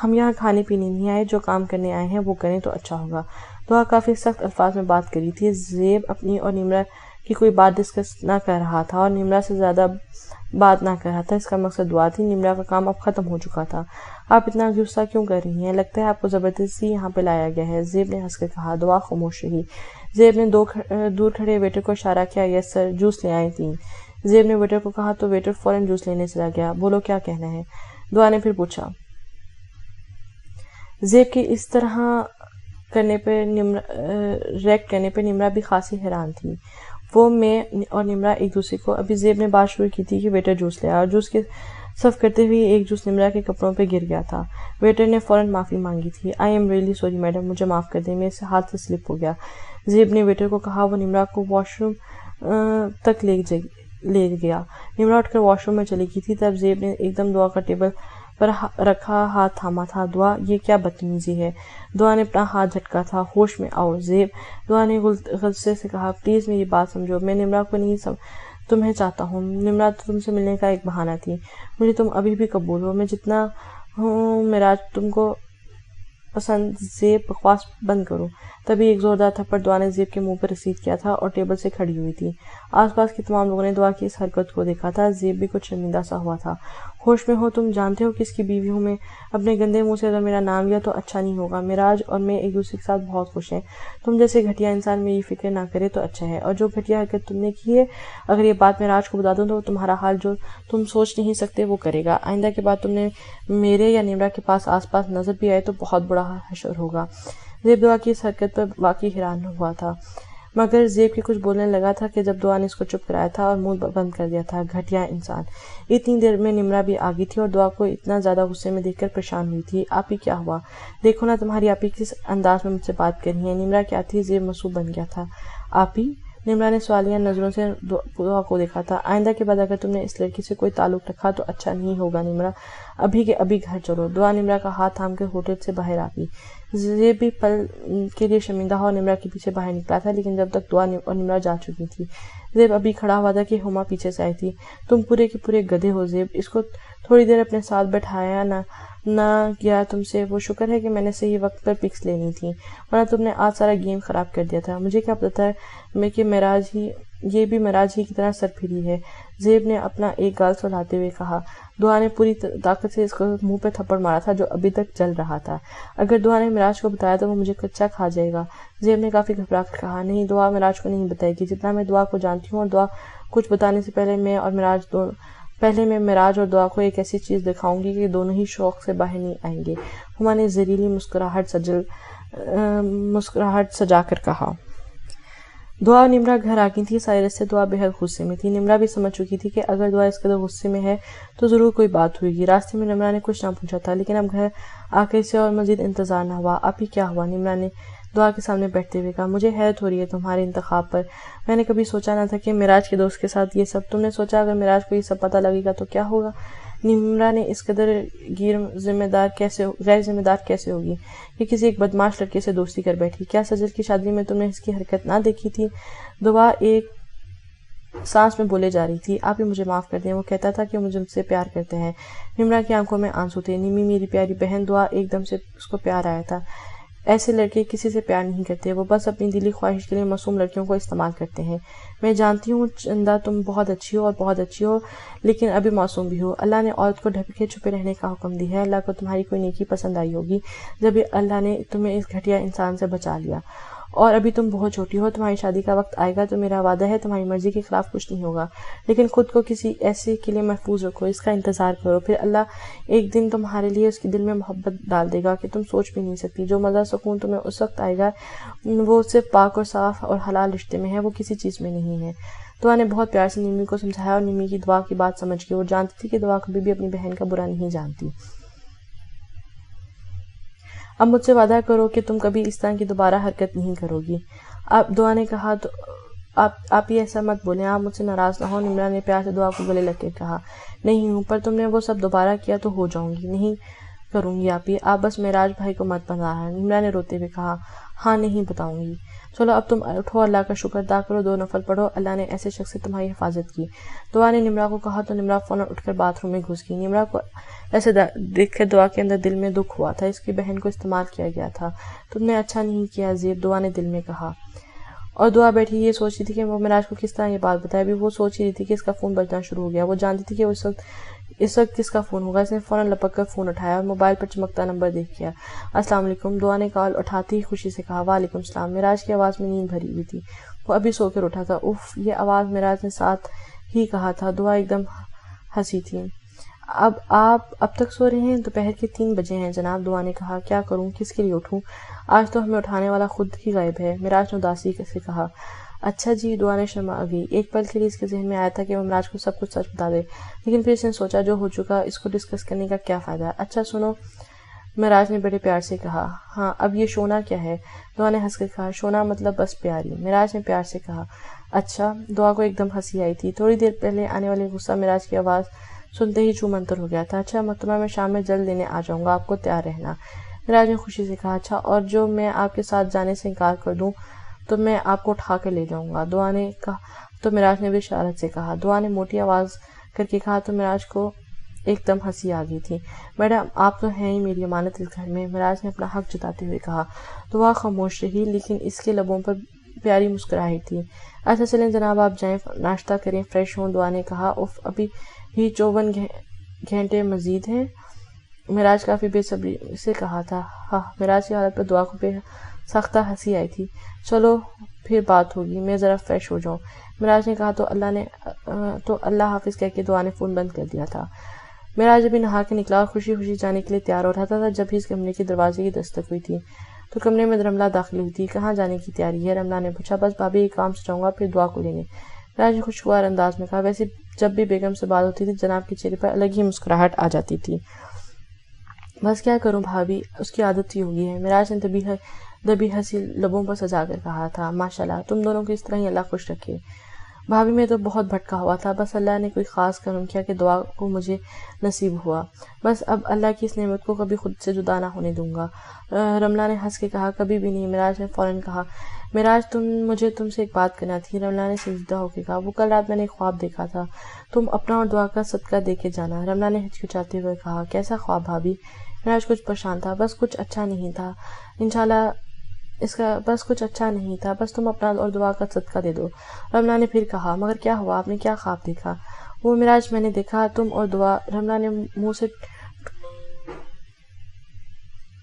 [SPEAKER 1] ہم یہاں کھانے پینے نہیں آئے، جو کام کرنے آئے ہیں وہ کریں تو اچھا ہوگا۔ دعا کافی سخت الفاظ میں بات کر رہی تھی۔ زیب اپنی اور نمرا کی کوئی بات ڈسکس نہ کر رہا تھا اور نمرا سے زیادہ بات نہ کر رہا تھا۔ اس کا مقصد دعا تھی۔ نمرا کا کام اب ختم ہو چکا تھا۔ آپ اتنا غصہ کیوں کر رہی ہیں؟ لگتا ہے آپ کو زبردستی یہاں پہ لایا گیا ہے۔ زیب نے ہنس کر کہا۔ دعا خاموش رہی۔ زیب نے دور کھڑے ویٹر کو اشارہ کیا۔ یس سر، جوس لے آئیں 3۔ زیب نے ویٹر کو کہا تو ویٹر فوراً جوس لینے چلا گیا۔ بولو کیا کہنا ہے؟ دعا نے پھر پوچھا۔ زیب کے اس طرح ریکٹ کرنے پہ نمرا بھی خاصی حیران تھی۔ وہ میں اور نمرا ایک دوسرے کو ابھی زیب نے بات شروع کی تھی کہ ویٹر جوس لے آیا اور جوس کے سرو کرتے ہوئے ایک جوس نمرا کے کپڑوں پہ گر گیا تھا۔ ویٹر نے فوراً معافی مانگی تھی۔ I am really sorry madam, مجھے معاف کر دیں، میرے سے ہاتھ سے سلپ ہو گیا۔ زیب نے ویٹر کو کہا۔ وہ نمرا کو واش روم تک لے گیا۔ نمرا اٹھ کر واش روم میں چلی گئی تھی تب زیب نے ایک دم دعا کا ٹیبل پر رکھا ہاتھ تھاما تھا۔ دعا، یہ کیا بدتمیزی ہے؟ دعا نے اپنا ہاتھ جھٹکا تھا۔ ہوش میں آؤ زیب، دعا نے غصے سے کہا۔ پلیز میری بات سمجھو، میں نمرا کو نہیں تمہیں چاہتا ہوں۔ نمرا تو تم سے ملنے کا ایک بہانہ تھی۔ مجھے تم ابھی بھی قبول ہو، میں جتنا ہوں میراج تم کو پسند۔ زیب بکواس بند کرو۔ تبھی ایک زوردار تھپڑ دعا نے زیب کے منہ پر رسید کیا تھا اور ٹیبل سے کھڑی ہوئی تھی۔ آس پاس کے تمام لوگوں نے دعا کی اس حرکت کو دیکھا تھا۔ زیب بھی کچھ شرمندہ سا ہوا تھا۔ ہوش میں ہو؟ تم جانتے ہو کس کی بیوی ہوں میں؟ اپنے گندے منہ سے اگر میرا نام لیا تو اچھا نہیں ہوگا۔ میراج اور میں ایک دوسرے کے ساتھ بہت خوش ہیں۔ تم جیسے گھٹیا انسان میری فکر نہ کرے تو اچھا ہے۔ اور جو گھٹیا حرکت تم نے کی ہے، اگر یہ بات میراج کو بتا دوں تو تمہارا حال جو تم سوچ نہیں سکتے وہ کرے گا۔ آئندہ کے بعد تم نے میرے یا نمرا کے پاس آس پاس نظر بھی آئے تو بہت بڑا حشر ہوگا۔ زیب دعا کی اس حرکت پر واقعی حیران ہوا تھا، مگر زیب کے کچھ بولنے لگا تھا کہ جب دعا نے اس کو چپ کرایا تھا اور منہ بند کر دیا تھا۔ گھٹیا انسان۔ اتنی دیر میں نمرا بھی آ گئی تھی اور دعا کو اتنا زیادہ غصے میں دیکھ کر پریشان ہوئی تھی۔ آپی کیا ہوا؟ دیکھو نا تمہاری آپی کس انداز میں مجھ سے بات کر رہی ہیں۔ نمرا کیا تھی؟ زیب معصوب بن گیا تھا۔ آپی؟ نمرا نے سوالیہ نظروں سے دعا کو دیکھا تھا۔ آئندہ کے بعد اگر تم نے اس لڑکی سے کوئی تعلق رکھا تو اچھا نہیں ہوگا نمرا، ابھی کے ابھی گھر چلو۔ دعا نمرا کا ہاتھ تھام کر ہوٹل سے باہر آ گئی۔ زیب بھی پل کے لیے شرمندہ ہوا اور نمرا کے پیچھے باہر نکلا تھا، لیکن جب تک دعا اور نمرا جا چکی تھی زیب ابھی کھڑا ہوا تھا کہ ہما پیچھے سے آئی تھی۔ تم پورے کے پورے گدھے ہو زیب، اس کو تھوڑی دیر اپنے ساتھ بٹھایا نہ گیا تم سے؟ وہ شکر ہے کہ میں نے صحیح وقت پر پکس لینی تھی، ورنہ تم نے آج سارا گیم خراب کر دیا تھا۔ مجھے کیا پتا ہے کہ یہ بھی میراج ہی کی طرح سرپھری ہے، زیب نے اپنا ایک گال سلاتے ہوئے کہا۔ دعا نے پوری طاقت سے اس کو منہ پہ تھپڑ مارا تھا جو ابھی تک جل رہا تھا۔ اگر دعا نے میراج کو بتایا تو وہ مجھے کچا کھا جائے گا، زیب نے کافی گھبرا کر کہا۔ نہیں، دعا میراج کو نہیں بتائے گی، جتنا میں دعا کو جانتی ہوں، اور دعا کچھ بتانے سے پہلے میں اور میراج پہلے میں معراج اور دعا کو ایک ایسی چیز دکھاؤں گی کہ دونوں ہی شوق سے باہر نہیں آئیں گے۔ ہما نے زہریلی مسکراہٹ سجا کر کہا۔ دعا اور نمرا گھر آ گئی تھی۔ سائرس سے دعا بہت غصے میں تھی۔ نمرا بھی سمجھ چکی تھی کہ اگر دعا اس قدر غصے میں ہے تو ضرور کوئی بات ہوئے گی۔ راستے میں نمرا نے کچھ نہ پوچھا تھا، لیکن اب گھر آ کے اسے اور مزید انتظار نہ ہوا۔ اب ہی کیا ہوا؟ نمرا نے دعا کے سامنے بیٹھتے ہوئے کہا۔ مجھے حیرت ہو رہی ہے تمہارے انتخاب پر۔ میں نے کبھی سوچا نہ تھا کہ معراج کے دوست کے ساتھ یہ سب۔ تم نے سوچا اگر معراج کو یہ سب پتہ لگے گا تو کیا ہوگا؟ نمرا نے اس قدر غیر ذمہ دار کیسے ہوگی کہ کسی ایک بدمعاش لڑکے سے دوستی کر بیٹھی؟ کیا سجل کی شادی میں تم نے اس کی حرکت نہ دیکھی تھی؟ دعا ایک سانس میں بولے جا رہی تھی۔ آپ ہی مجھے معاف کر دیں، وہ کہتا تھا کہ وہ مجھ سے پیار کرتے ہیں۔ نمرا کی آنکھوں میں آنسو تھے۔ نمی میری پیاری بہن، دعا ایک دم سے اس کو پیار آیا تھا۔ ایسے لڑکے کسی سے پیار نہیں کرتے، وہ بس اپنی دلی خواہش کے لیے معصوم لڑکیوں کو استعمال کرتے ہیں۔ میں جانتی ہوں چندہ تم بہت اچھی ہو لیکن ابھی معصوم بھی ہو۔ اللہ نے عورت کو ڈھکے چھپے رہنے کا حکم دی ہے۔ اللہ کو تمہاری کوئی نیکی پسند آئی ہوگی جب اللہ نے تمہیں اس گھٹیا انسان سے بچا لیا، اور ابھی تم بہت چھوٹی ہو۔ تمہاری شادی کا وقت آئے گا تو میرا وعدہ ہے تمہاری مرضی کے خلاف کچھ نہیں ہوگا، لیکن خود کو کسی ایسے کے لیے محفوظ رکھو، اس کا انتظار کرو، پھر اللہ ایک دن تمہارے لیے اس کے دل میں محبت ڈال دے گا کہ تم سوچ بھی نہیں سکتی۔ جو مزہ سکون تمہیں اس وقت آئے گا وہ صرف پاک اور صاف اور حلال رشتے میں ہے، وہ کسی چیز میں نہیں ہے۔ دعا نے بہت پیار سے نمی کو سمجھایا اور نمی کی دعا کی بات سمجھ گئی۔ وہ جانتی تھی کہ دعا کبھی بھی اپنی بہن کا برا نہیں جانتی۔ اب مجھ سے وعدہ کرو کہ تم کبھی اس طرح کی دوبارہ حرکت نہیں کرو گی۔ اب دعا نے کہا تو آپ ہی ایسا مت بولیں، آپ مجھ سے ناراض نہ ہو۔ نمرا نے پیار سے دعا کو گلے لگ کے کہا۔ نہیں ہوں، پر تم نے وہ سب دوبارہ کیا تو ہو جاؤں گی۔ نہیں کروں گی آپ ہی، آپ بس معراج بھائی کو مت بتانا۔ نمرا نے روتے ہوئے کہا۔ ہاں نہیں بتاؤں گی۔ چلو اب تم اٹھو، اللہ کا شکر ادا کرو، 2 نفل پڑھو، اللہ نے ایسے شخص سے تمہاری حفاظت کی۔ دعا نے نمرا کو کہا تو نمرا فوراً اٹھ کر باتھ روم میں گھس گئی۔ نمرا کو ایسے دیکھ کر دعا کے اندر دل میں دکھ ہوا تھا، اس کی بہن کو استعمال کیا گیا تھا۔ تم نے اچھا نہیں کیا عزیب، دعا نے دل میں کہا۔ اور دعا بیٹھی یہ سوچ رہی تھی کہ وہ معراج کو کس طرح یہ بات بتائے۔ ابھی وہ سوچ ہی رہی تھی کہ اس کا فون بجنا شروع ہو گیا۔ وہ جانتی تھی کہ اس وقت کس کا فون ہوگا۔ اس نے فوراً لپک کر فون اٹھایا اور موبائل پر چمکتا نمبر دیکھ لیا۔ السلام علیکم، دعا نے کال اٹھاتے ہی خوشی سے کہا۔ وعلیکم السلام۔ معراج کی آواز میں نیند بھری ہوئی تھی، وہ ابھی سو کر اٹھا تھا۔ اف، یہ آواز معراج نے ساتھ ہی کہا تھا۔ دعا ایک دم ہنسی تھی۔ آپ اب تک سو رہے ہیں؟ دوپہر کے 3 بجے ہیں جناب، دعا نے کہا۔ کیا کروں، کس کے لیے اٹھوں؟ آج تو ہمیں اٹھانے والا خود ہی غائب ہے، معراج نے اداسی سے کہا۔ اچھا جی، دعا نے شرما گئی۔ ایک پل کے لیے اس کے ذہن میں آیا تھا کہ وہ معراج کو سب کچھ سچ بتا دے، لیکن پھر اس نے سوچا جو ہو چکا اس کو ڈسکس کرنے کا کیا فائدہ ہے۔ اچھا سنو، معراج نے بڑے پیار سے کہا۔ ہاں، اب یہ شونا کیا ہے؟ دعا نے ہنس کر کہا۔ شونا مطلب بس پیاری، معراج نے پیار سے کہا۔ اچھا، دعا کو ایک دم ہنسی آئی تھی۔ تھوڑی دیر پہلے آنے والی غصہ معراج کی آواز سنتے ہی چھو منتر ہو گیا تھا۔ اچھا مرتبہ میں شام میں جلد لینے آ جاؤں گا، آپ کو تیار رہنا، معراج نے خوشی سے کہا۔ اچھا، اور جو میں آپ کے ساتھ جانے سے انکار کر دوں تو میں آپ کو اٹھا کر لے جاؤں گا، دعا نے کہا تو معراج نے بھی اشارت سے کہا۔ دعا نے موٹی آواز کر کے کہا تو معراج کو ایک دم ہنسی آ گئی تھی۔ میڈم آپ تو ہیں ہی میری امانت اس گھر میں، معراج نے اپنا حق جتاتے ہوئے کہا۔ دعا خاموش رہی، لیکن اس کے لبوں پر پیاری مسکراہٹ تھی۔ اچھا چلیں جناب، آپ جائیں، ناشتہ کریں، فریش ہوں، دعا نے کہا۔ اف، ابھی ہی 54 گھنٹے مزید ہیں، معراج کافی بے صبری سے کہا تھا۔ ہاں، معراج کی حالت پر دعا کو بے سختہ ہنسی آئی تھی۔ چلو پھر بات ہوگی، میں ذرا فریش ہو جاؤں، معراج نے کہا تو اللہ حافظ کہہ کے دعا نے فون بند کر دیا تھا۔ معراج ابھی نہا کے نکلا اور خوشی خوشی جانے کے لیے تیار ہو رہا تھا جب ہی اس کمرے کے دروازے کی دستک ہوئی تھی تو کمرے میں رملہ داخل ہوئی تھی۔ کہاں جانے کی تیاری ہے؟ رملہ نے پوچھا۔ بس بھابھی ایک کام سے جاؤں گا، پھر دعا کو لینے، معراج نے خوشگوار انداز میں کہا۔ ویسے جب بھی بیگم سے بات ہوتی تھی جناب کے چہرے پر الگ ہی مسکراہٹ آ جاتی تھی۔ بس کیا کروں بھابھی، اس کی عادت ہی ہوگی ہے، معراج نے دبی ہنسی لبوں پر سجا کر کہا تھا۔ ماشاءاللہ، تم دونوں کو اس طرح ہی اللہ خوش رکھے۔ بھابھی میں تو بہت بھٹکا ہوا تھا، بس اللہ نے کوئی خاص کرم کیا کہ دعا کو مجھے نصیب ہوا، بس اب اللہ کی اس نعمت کو کبھی خود سے جدا نہ ہونے دوں گا، رملہ نے ہنس کے کہا۔ کبھی بھی نہیں، معراج نے فوراً کہا۔ معراج مجھے تم سے ایک بات کرنا تھی، رملہ نے سنجیدہ ہو کے کہا۔ وہ کل رات میں نے ایک خواب دیکھا تھا، تم اپنا اور دعا کا صدقہ دے کے جانا، رملہ نے ہچکچاتے ہوئے کہا۔ کیسا خواب بھابھی؟ معراج کچھ پریشان تھا۔ بس کچھ اچھا نہیں تھا، انشاءاللہ بس کچھ اچھا نہیں تھا، بس تم اپنا اور دعا کا صدقہ دے دو، رملہ نے پھر کہا۔ مگر کیا ہوا، آپ نے کیا خواب دیکھا؟ وہ معراج میں نے دیکھا تم اور دعا، رملہ نے منہ سے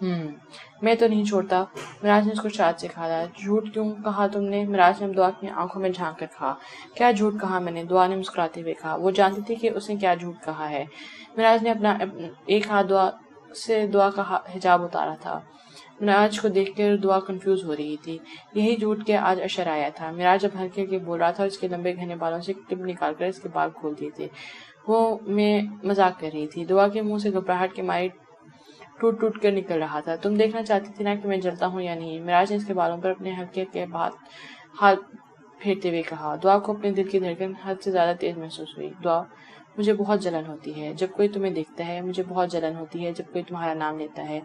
[SPEAKER 1] میں تو نہیں چھوڑتا، مراج نے اس کو شاد سے کہا۔ جھوٹ کیوں کہا تم نے؟ مراج نے دعا کی آنکھوں میں جھانک کر کہا۔ کیا جھوٹ کہا میں نے؟ دعا نے مسکراتے ہوئے کہا۔ وہ جانتی تھی کہ اس نے کیا جھوٹ کہا ہے۔ مراج نے اپنا ایک ہاتھ دعا کا حجاب اتارا تھا۔ مراج کو دیکھ کر دعا کنفیوز ہو رہی تھی۔ یہی جھوٹ کے آج اشر آیا تھا۔ مراج اب ہلکے ہلکے بول رہا تھا اور اس کے لمبے گھنے بالوں سے کلپ نکال کر اس کے بال کھول دیے تھے۔ وہ میں مذاق کر رہی تھی۔ دعا کے منہ سے گھبراہٹ کے مارے ٹوٹ ٹوٹ کر نکل رہا تھا۔ تم دیکھنا چاہتی تھی نا کہ میں جلتا ہوں یا نہیں؟ مراج نے اس کے بالوں پر اپنے ہلکے ہلکے ہاتھ پھیرتے ہوئے کہا۔ دعا کو اپنے دل کی دھڑکن حد سے زیادہ تیز محسوس ہوئی۔ دعا، مجھے بہت جلن ہوتی ہے جب کوئی تمہیں دیکھتا ہے، مجھے بہت جلن ہوتی ہے جب کوئی تمہارا نام لیتا ہے۔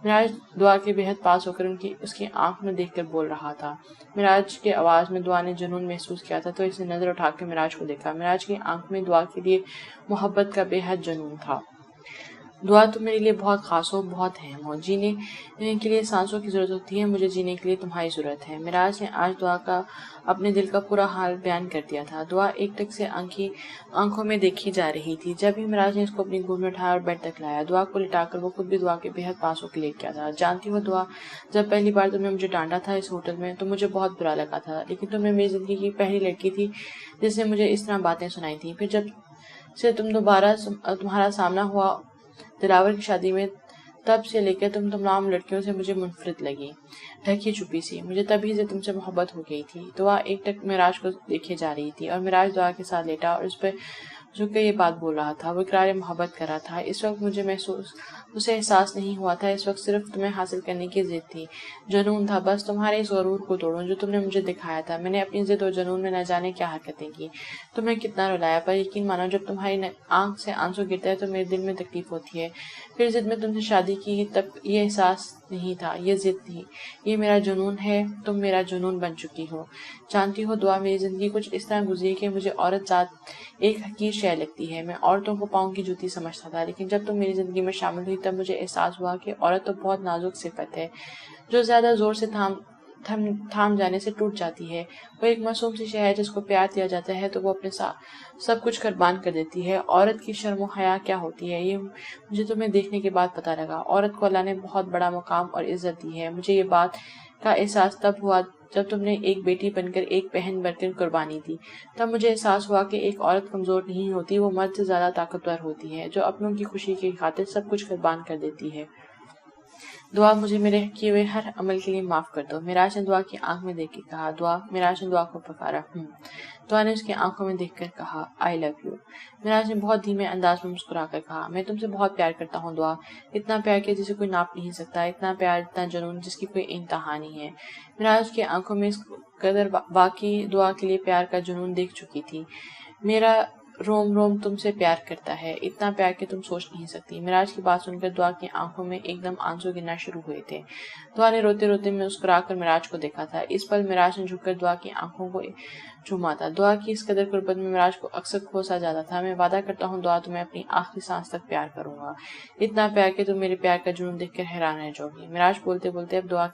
[SPEAKER 1] مراج دعا کے بہت پاس ہو کر اس کی آنکھ میں دیکھ کر بول رہا تھا۔ مراج کے آواز میں دعا نے جنون محسوس کیا تھا تو اس نے نظر اٹھا کر مراج کو دیکھا۔ مراج کی آنکھ میں دعا کے لیے محبت کا بے حد جنون تھا۔ دعا، تم میرے لیے بہت خاص ہو، بہت اہم ہو۔ جینے کے لیے سانسوں کی ضرورت ہوتی ہے، مجھے جینے کے لیے تمہاری ضرورت ہے۔ مراج نے آج دعا کا اپنے دل کا پورا حال بیان کر دیا تھا۔ دعا ایک ٹک سے آنکھوں میں دیکھی جا رہی تھی۔ جب ہی مراج نے اس کو اپنی گود میں اٹھایا اور بیڈ تک لایا، دعا کو لٹا کر وہ خود بھی دعا کے بہت پاس ہو کے لیٹ گیا تھا۔ جانتی ہو دعا، جب پہلی بار تم نے مجھے ڈانٹا تھا اس ہوٹل میں تو مجھے بہت برا لگا تھا، لیکن تم نے میری زندگی کی پہلی لڑکی تھی جس نے مجھے اس طرح باتیں سنائی تھیں۔ پھر جب سے تمہارا سامنا ہوا دلاور کی شادی میں، تب سے لے کر تم تمام لڑکیوں سے مجھے منفرد لگی، ڈھکی چھپی سی۔ مجھے تبھی سے تم سے محبت ہو گئی تھی۔ دعا ایک ٹک مراج کو دیکھے جا رہی تھی اور مراج دعا کے ساتھ لیٹا اور اس پہ جھک کے یہ بات بول رہا تھا۔ وہ اقرار محبت کر رہا تھا۔ اس وقت مجھے اسے احساس نہیں ہوا تھا، اس وقت صرف تمہیں حاصل کرنے کی ضد تھی، جنون تھا، بس تمہارے اس غرور کو توڑوں جو تم نے مجھے دکھایا تھا۔ میں نے اپنی ضد اور جنون میں نہ جانے کیا حرکتیں کی، تمہیں کتنا رلایا، پر یقین مانو جب تمہاری آنکھ سے آنسو گرتا ہے تو میرے دل میں تکلیف ہوتی ہے۔ پھر ضد میں تم سے شادی کی تب یہ احساس نہیں تھا، یہ ضد تھی، یہ میرا جنون ہے، تم میرا جنون بن چکی ہو۔ جانتی ہو دعا، میری زندگی کچھ اس طرح گزری کہ مجھے عورت ذات ایک حقیر شے لگتی ہے۔ میں عورتوں کو پاؤں کی جوتی سمجھتا تھا، لیکن جب تم میری زندگی میں شامل ہوئی تب مجھے احساس ہوا کہ عورت تو بہت نازک صفت ہے جو زیادہ زور سے تھام جانے سے ٹوٹ جاتی ہے۔ وہ ایک معصوم سی شے ہے جس کو پیار دیا جاتا ہے تو وہ اپنے سب کچھ قربان کر دیتی ہے۔ عورت کی شرم و حیا کیا ہوتی ہے، یہ مجھے تمہیں دیکھنے کے بعد پتہ لگا۔ عورت کو اللہ نے بہت بڑا مقام اور عزت دی ہے۔ مجھے یہ بات کا احساس تب ہوا جب تم نے ایک بیٹی بن کر، ایک بہن بن کر قربانی دی۔ تب مجھے احساس ہوا کہ ایک عورت کمزور نہیں ہوتی، وہ مرد سے زیادہ طاقتور ہوتی ہے جو اپنوں کی خوشی کی خاطر سب کچھ قربان کر دیتی ہے۔ دعا، مجھے میرے کیے ہوئے ہر عمل کے لیے معاف کر دو۔ مراج نے دعا کی آنکھ میں دیکھ کے کہا۔ دعا، مراج نے دعا کو پکارا۔ دعا نے اس کی آنکھوں میں دیکھ کر کہا، آئی لو یو۔ مراج نے بہت دھیمے انداز میں مسکرا کر کہا، میں تم سے بہت پیار کرتا ہوں دعا، اتنا پیار کہ جسے کوئی ناپ نہیں سکتا، اتنا پیار، اتنا جنون جس کی کوئی انتہا نہیں ہے۔ مراج کی آنکھوں میں اس قدر واقعی دعا کے لیے پیار کا جنون دیکھ چکی تھی۔ میرا روم روم تم سے پیار کرتا ہے، اتنا پیار کہ تم سوچ نہیں سکتی۔ مراج کی بات سن کر دعا کی آنکھوں میں ایک دم آنسو گرنا شروع ہوئے تھے۔ دعا نے روتے روتے مسکرا کر مراج کو دیکھا تھا۔ اس پل مراج نے جھک کر دعا کی آنکھوں کو چوما تھا۔ دعا کی اس قدر قربت میں مراج کو اکثر کھوسا جاتا تھا۔ میں وعدہ کرتا ہوں دعا، تمہیں اپنی آخری سانس تک پیار کروں گا، اتنا پیار کہ تم میرے پیار کا جنون دیکھ کر حیران رہ جاؤ گی۔ مراج بولتے بولتے اب دعا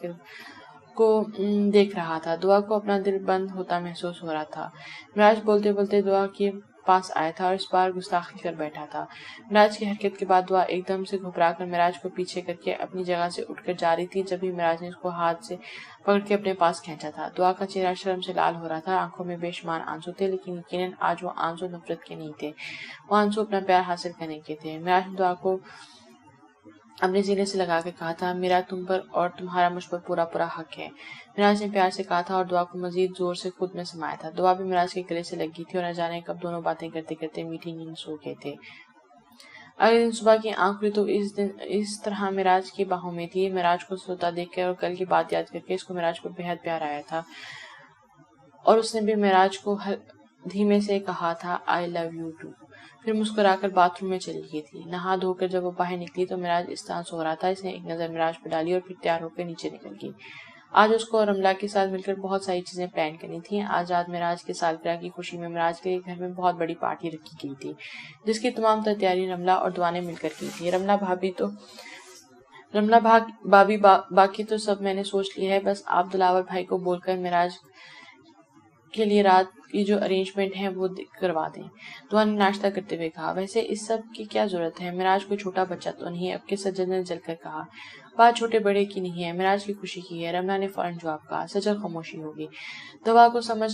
[SPEAKER 1] کو دیکھ رہا تھا۔ دعا کو اپنا دل بند ہوتا محسوس ہو رہا تھا۔ مراج بولتے بولتے دعا کے پاس آیا تھا اور اس بار گستاخی کر بیٹھا تھا۔ مراج کی حرکت کے بعد دعا ایک دم سے گھبرا کر مراج کو پیچھے کر کے اپنی جگہ سے اٹھ کر جا رہی تھی، جب ہی مراج نے اس کو ہاتھ سے پکڑ کے اپنے پاس کھینچا تھا۔ دعا کا چہرہ شرم سے لال ہو رہا تھا، آنکھوں میں بے شمار آنسو تھے، لیکن یقیناً آج وہ آنسو نفرت کے نہیں تھے، وہ آنسو اپنا پیار حاصل کرنے کے تھے۔ مراج نے دعا کو اپنے سینے سے لگا کر کہا تھا، میرا تم پر اور تمہارا مجھ پر پورا پورا حق ہے۔ مراج نے پیار سے کہا تھا اور دعا کو مزید زور سے خود میں سمایا تھا۔ دعا بھی مراج کے گلے سے لگ گئی تھی اور نہ جانے کب دونوں باتیں کرتے کرتے میٹھی نیند سو گئے تھے۔ اگلے دن صبح کی آنکھ کھلی تو اس طرح مراج کی باہوں میں تھی۔ مراج کو سوتا دیکھ کر اور کل کی بات یاد کر کے اس کو مراج پر بہت پیار آیا تھا اور اس نے بھی مراج کو دھیمے سے کہا تھا، آئی لو یو ٹو۔ پھر مسکرا کر باتھ روم میں چلی گئی تھی۔ نہا دھو کر جب وہ باہر نکلی تو مراج اس طرح سو رہا تھا۔ اس نے ایک نظر مراج پہ ڈالی اور پھر تیار ہو کر نیچے نکل گئی۔ آج اس کو رملہ کے ساتھ مل کر بہت ساری چیزیں پلان کرنی تھیں۔ آج رات مراج کے سالگرہ کی خوشی میں مراج کے گھر میں بہت بڑی پارٹی رکھی گئی تھی، جس کی تمام تیاری رملہ اور دعا نے مل کر کی تھی۔ رملہ بھابھی باقی تو سب میں نے سوچ لیا ہے، بس آپ دلاور بھائی کو بول کر مراج کے لیے رات کی جو ارینجمنٹ ہے وہ کروا دیں۔ دعا نے ناشتہ کرتے ہوئے کہا، ویسے اس سب کی کیا ضرورت ہے؟ معراج کوئی چھوٹا بچہ تو نہیں ہے؟ اب کے سجل نے جل کر کہا، بات چھوٹے بڑے کی نہیں ہے، معراج کی خوشی کی ہے۔ رملہ نے فوراً جواب کہا۔ سجل خاموشی ہوگی۔ دعا کو سمجھ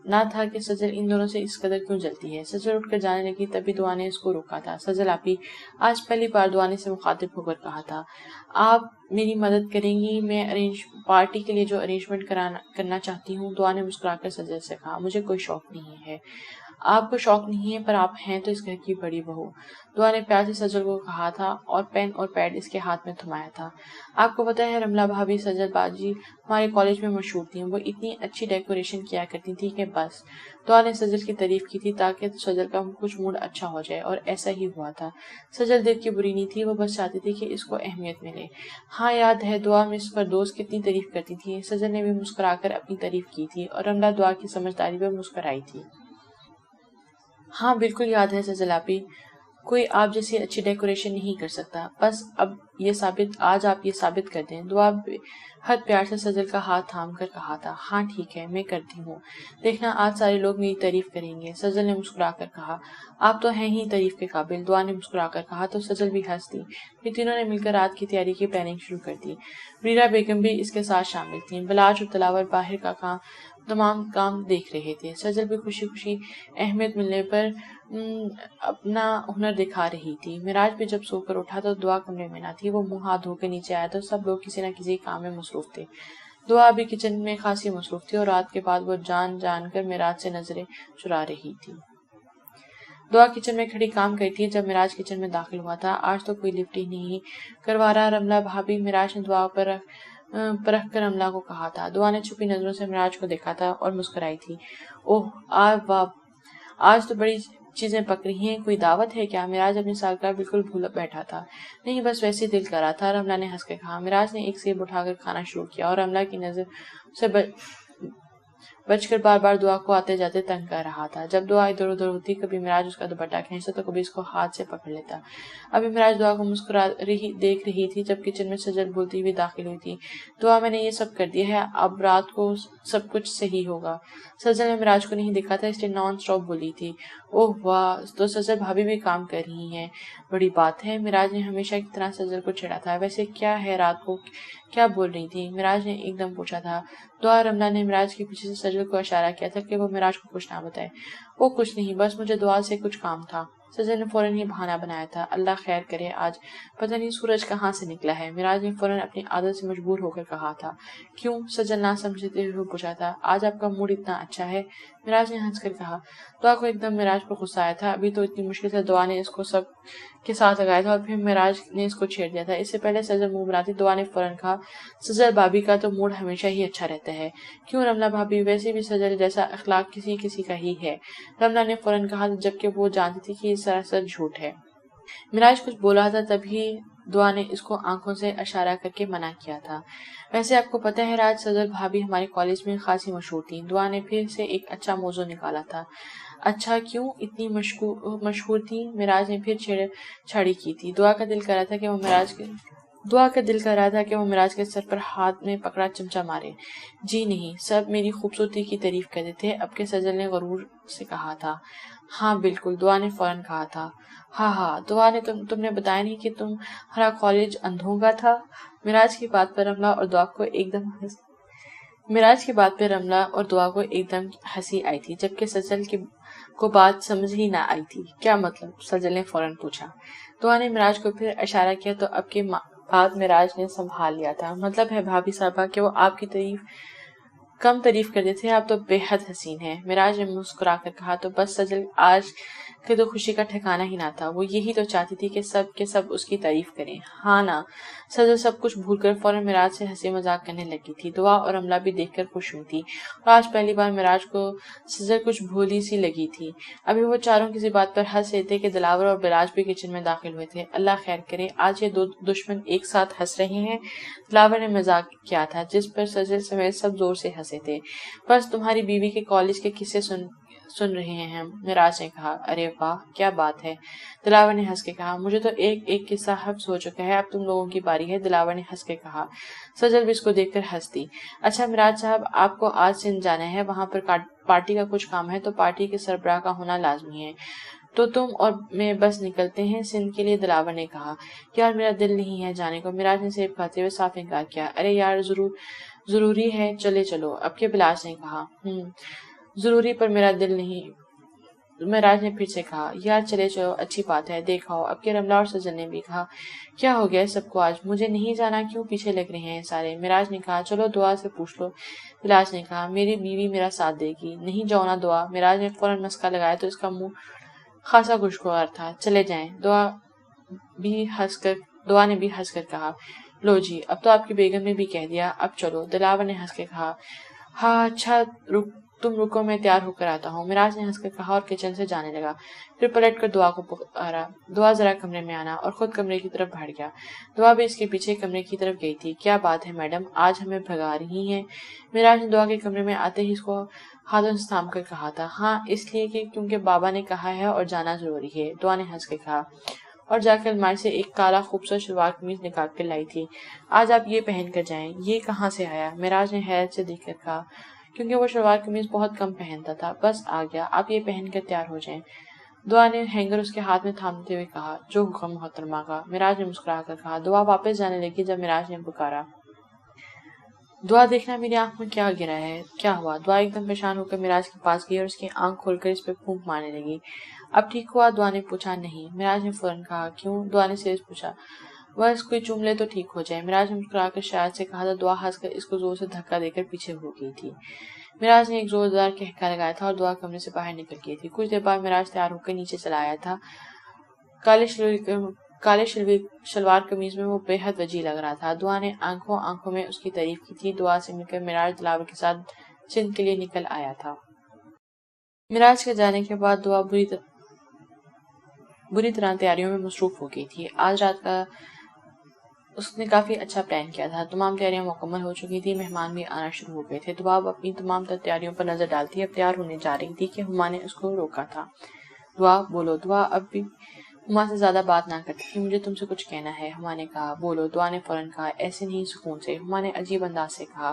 [SPEAKER 1] نہ تھا کہ سجل ان دونوں سے اس قدر کیوں جلتی ہے۔ سجل اٹھ کر جانے لگی، تبھی دعا نے اس کو روکا تھا۔ سجل آپی، آج پہلی بار دعا نے سے مخاطب ہو کر کہا تھا، آپ میری مدد کریں گی؟ میں پارٹی کے لیے جو ارینجمنٹ کرنا چاہتی ہوں۔ دعا نے مسکرا کر سجل سے کہا، مجھے کوئی شوق نہیں ہے۔ آپ کو شوق نہیں ہے، پر آپ ہیں تو اس گھر کی بڑی بہو۔ دعا نے پیار سے سجل کو کہا تھا اور پین اور پیڈ اس کے ہاتھ میں تھمایا تھا۔ آپ کو پتہ ہے رملہ بھابھی سجل باجی ہمارے کالج میں مشہور تھیں، وہ اتنی اچھی ڈیکوریشن کیا کرتی تھی کہ بس۔ دعا نے سجل کی تعریف کی تھی تاکہ سجل کا کچھ موڈ اچھا ہو جائے، اور ایسا ہی ہوا تھا۔ سجل دل کی بری نہیں تھی، وہ بس چاہتی تھی کہ اس کو اہمیت ملے۔ ہاں یاد ہے دعا مس فردوس کتنی تعریف کرتی تھی۔ سجل نے بھی مسکرا کر اپنی تعریف کی تھی اور رملہ دعا کی سمجھداری پر مسکرائی تھی۔ ہاں بالکل یاد ہے سجل آپی، کوئی آپ جیسی اچھی ڈیکوریشن نہیں کر سکتا، بس آج آپ یہ ثابت کر دیں۔ دعا حد پیار سے سجل کا ہاتھ تھام کر کہا تھا، ہاں ٹھیک ہے، میں کرتی ہوں، دیکھنا آج سارے لوگ میری تعریف کریں گے۔ سجل نے مسکرا کر کہا، آپ تو ہیں ہی تعریف کے قابل۔ دعا نے مسکرا کر کہا تو سجل بھی ہنس دی۔ پھر تینوں نے مل کر رات کی تیاری کی پلاننگ شروع کر دی۔ بریرہ بیگم بھی اس کے ساتھ شامل تھیں۔ بلاج اور دلاور باہر کا تمام کام دیکھ رہے تھے۔ سجل بھی خوشی خوشی اہمیت ملنے پر اپنا ہنر دکھا رہی تھی۔ معراج بھی جب سو کر اٹھا تو دعا کمرے میں نہ تھی۔ وہ منہ ہاتھ دھو کے نیچے آیا تو سب لوگ کسی نہ کسی کام میں مصروف تھے۔ دعا ابھی کچن میں خاصی مصروف تھی اور رات کے بعد وہ جان کر معراج سے نظریں چرا رہی تھی۔ دعا کچن میں کھڑی کام کرتی ہے جب معراج کچن میں داخل ہوا تھا۔ آج تو کوئی لفٹ ہی نہیں کروا رہا رملہ بھابھی، معراج نے دعا پر پرکھ کر رملہ کو کہا تھا۔ دعا نے چھپی نظروں سے معراج کو دیکھا تھا اور مسکرائی تھی، اوہ واہ، آج تو بڑی چیزیں پک رہی ہیں، کوئی دعوت ہے کیا؟ معراج اپنی سالگرہ بالکل بھول بیٹھا تھا۔ نہیں بس ویسے دل کر رہا تھا، رملہ نے ہنس کے کہا۔ معراج نے ایک سیب اٹھا کر کھانا شروع کیا اور رملہ کی نظر سے بچ کر بار بار دعا کو آتے جاتے تنگ کر رہا تھا۔ جب دعا ادھر ادھر ہوتی، کبھی معراج اس کا دوپٹہ کھینچتا تو کبھی اس کو ہاتھ سے پکڑ لیتا۔ ابھی معراج دعا کو دیکھ رہی تھی جب کچن میں سجل بولتی ہوئی داخل ہوئی تھی، دعا میں نے یہ سب کر دیا ہے، اب رات کو سب کچھ صحیح ہوگا۔ سجل نے معراج کو نہیں دیکھا تھا اس لیے نان اسٹاپ بولی تھی، اوہ واہ، تو سجل بھابھی بھی کام کر رہی ہیں، بڑی بات ہے۔ معراج نے ہمیشہ کی طرح سجل کو چھیڑا تھا، ویسے کیا ہے رات کو کیا بول رہی تھی؟ معراج نے ایک دم پوچھا تھا۔ دعا رملہ نے معراج کے پیچھے سے سجل کو اشارہ کیا تھا کہ وہ معراج کو کچھ نہ بتائے۔ وہ کچھ نہیں، بس مجھے دعا سے کچھ کام تھا۔ سجل نے فوراً یہ بہانہ بنایا تھا، اللہ خیر کرے، آج پتہ نہیں سورج کہاں سے نکلا ہے۔ معراج نے فوراً اپنی عادت سے مجبور ہو کر کہا تھا، کیوں؟ سجل نہ سمجھتے ہوئے پوچھا تھا، آج آپ کا موڈ اتنا اچھا ہے؟ معراج نے ہنس کر کہا۔ دعا کو ایک دم معراج پر غصہ آیا تھا، ابھی تو اتنی مشکل سے دعا نے اس کو سب کے ساتھ لگایا تھا اور پھر معراج نے اس کو چھیڑ دیا تھا۔ اس سے پہلے سجل منہ بناتی، دعا نے فوراً کہا، سجل بھابھی کا تو موڈ ہمیشہ ہی اچھا رہتا ہے۔ کیوں رملہ بھابھی؟ ویسے بھی سجل جیسا اخلاق کسی کسی کا ہی ہے، رملہ نے فوراً کہا، جبکہ وہ جانتی تھی کہ یہ سراسر جھوٹ ہے۔ معراج کچھ بول رہا تھا تبھی دعا نے اس کو آنکھوں سے اشارہ کر کے منع کیا تھا۔ ویسے آپ کو پتہ ہے راج، سجل بھابھی ہمارے کالج میں خاصی مشہور تھیں۔ دعا نے پھر سے ایک اچھا موضوع نکالا تھا۔ اچھا کیوں اتنی مشہور تھیں؟ معراج نے پھر چھیڑ چھاڑی کی تھی۔ دعا کا دل کر رہا تھا کہ وہ معراج کے سر پر ہاتھ میں پکڑا چمچہ مارے۔ جی نہیں، سب میری خوبصورتی کی تعریف کرتے تھے، اب کے سجل نے غرور سے کہا تھا۔ ہاں بالکل، دعا نے فوراً کہا تھا۔ ہاں، دعا نے تم نے بتایا نہیں کہ تمہارا کالج اندھوں کا تھا؟ معراج کی بات پر رملہ اور دعا کو ایک دم ہنسی آئی تھی، جبکہ سجل کو بات سمجھ ہی نہ آئی تھی۔ کیا مطلب؟ سجل نے فوراً پوچھا۔ دعا نے معراج کو پھر اشارہ کیا تو اب کے بعد معراج نے سنبھال لیا تھا۔ مطلب ہے بھابھی صاحبہ کہ وہ آپ کی کم تعریف کرتے تھے، آپ تو بے حد حسین ہیں۔ معراج نے مسکرا کر کہا تو بس سجل آج کے تو خوشی کا ٹھکانہ ہی نہ تھا، وہ یہی تو چاہتی تھی کہ سب کے سب اس کی تعریف کریں۔ ہاں نا، سجل سب کچھ بھول کر فوراً معراج سے ہنسی مذاق کرنے لگی تھی۔ دعا اور رملہ بھی دیکھ کر خوش ہوئی تھی اور آج پہلی بار معراج کو سجل کچھ بھولی سی لگی تھی۔ ابھی وہ چاروں کسی بات پر ہنس رہے تھے کہ دلاور اور بلاج بھی کچن میں داخل ہوئے تھے۔ اللہ خیر کرے، آج یہ دو دشمن ایک ساتھ ہنس رہے ہیں، دلاور نے مذاق کیا تھا، جس پر سجل سمیت سب زور سے ہنسے تھے۔ بس تمہاری بیوی کے کالج کے قصے سن رہے ہیں، معراج نے کہا۔ ارے واہ، کیا بات ہے، دلاور نے ہنس کے کہا۔ مجھے تو ایک قصہ حفظ ہو چکا ہے، اب تم لوگوں کی باری ہے، دلاور نے ہنس کے کہا۔ سجل بھی اس کو دیکھ کر ہنس دی۔ اچھا معراج صاحب، آپ کو آج سندھ جانا ہے، وہاں پر پارٹی کا کچھ کام ہے تو پارٹی کے سربراہ کا ہونا لازمی ہے، تو تم اور میں بس نکلتے ہیں سندھ کے لیے، دلاور نے کہا۔ یار میرا دل نہیں ہے جانے کو، مراج نے سیب کھاتے ہوئے صاف انکار کیا۔ ارے یار ضروری ہے، چلے چلو، اب کے بلاس نے کہا۔ ضروری پر میرا دل نہیں، مراج نے پھر سے کہا۔ یار چلے چلو، اچھی بات ہے، دیکھاؤ، اب کے رملہ اور سجل نے بھی کہا۔ کیا ہو گیا سب کو آج؟ مجھے نہیں جانا کیوں پیچھے لگ رہے ہیں سارے؟ مراج نے کہا۔ چلو دعا سے پوچھ لو، بلاس نے کہا۔ میری بیوی میرا ساتھ دے گی۔ نہیں جاؤ نا دعا، مراج نے فوراً مسکا لگایا تو اس کا منہ خاصا خوشگوار تھا۔ چلے جائیں، دعا نے بھی ہنس کر کہا۔ لو جی، اب تو آپ کی بیگم نے بھی کہہ دیا، اب چلو، دلاور نے ہنس کے کہا۔ ہاں اچھا، تم رکو، میں تیار ہو کر آتا ہوں، مراج نے ہنس کر کہا اور کچن سے جانے لگا۔ پھر پلٹ کر دعا کو پکارا۔ دعا ذرا کمرے میں آنا، اور خود کمرے کی طرف بڑھ گیا۔ دعا بھی اس کے پیچھے کمرے کی طرف گئی تھی۔ کیا بات ہے میڈم، آج ہمیں بھگا رہی ہیں؟ مراج نے دعا کے کمرے میں آتے ہی اس کو ہاتھوں سے تھام کر کہا تھا۔ ہاں اس لیے کہ کیونکہ بابا نے کہا ہے اور جانا ضروری ہے، دعا نے ہنس کے کہا، اور جا کر الماری سے ایک کالا خوبصورت شلوار قمیض نکال کر لائی تھی۔ آج آپ یہ پہن کر جائیں۔ یہ کہاں سے آیا؟ مراج نے حیرت سے دیکھ کر کہا، کیونکہ وہ شلوار قمیض بہت کم پہنتا تھا، بس آ گیا، آپ یہ پہن کر تیار ہو جائیں۔ دعا نے ہینگر اس کے ہاتھ میں تھامتے ہوئے کہا۔ جو حکم محترمہ کا، مراج نے مسکرا کر کہا۔ دعا واپس جانے لگی جب مراج نے پکارا۔ دعا دیکھنا میری آنکھ میں کیا گرا ہے، کیا ہوا؟ دعا ایک دم پریشان ہو کر مراج کے پاس گئی اور اس کی آنکھ کھول کر اس پہ پھونک مارنے لگی۔ اب ٹھیک ہوا؟ دعا نے پوچھا۔ نہیں، مراج نے فوراً کہا۔ کیوں؟ دعا نے سیریس پوچھا۔ بس کوئی چوم لے تو ٹھیک ہو جائے، مراج نے مسکرا کر شاید سے کہا تو دعا ہنس کر اس کو زور سے دھکا دے کر پیچھے ہو گئی تھی۔ مراج نے ایک زوردار کہکا لگایا تھا اور دعا کمرے سے باہر نکل گئی تھی۔ کچھ دیر بعد مراج تیار ہو کر نیچے چلا آیا تھا۔ کالے شلوار قمیض میں وہ بے حد وجیح لگ رہا تھا۔ دعا نے آنکھوں میں اس کی تعریف کی تھی۔ دعا سے مل کر مراج دلاور کے ساتھ سندھ کے لیے نکل آیا تھا۔ مراج کے جانے کے بعد دعا بری طرح تیاریوں میں مصروف ہو گئی تھی۔ آج رات کا اس نے کافی اچھا پلان کیا تھا۔ تمام تیاریاں مکمل ہو چکی تھی، مہمان بھی آنا شروع ہو گئے تھے۔ دعا اپنی تمام تیاریوں پر نظر ڈالتی اب تیار ہونے جا رہی تھی کہ ہما نے اس کو روکا تھا۔ دعا بولو۔ دعا اب بھی ہما سے زیادہ بات نہ کرتی تھی۔ مجھے تم سے کچھ کہنا ہے، ہما نے کہا۔ بولو، دعا نے فوراً کہا۔ ایسے نہیں، سکون سے، ہما نے عجیب انداز سے کہا۔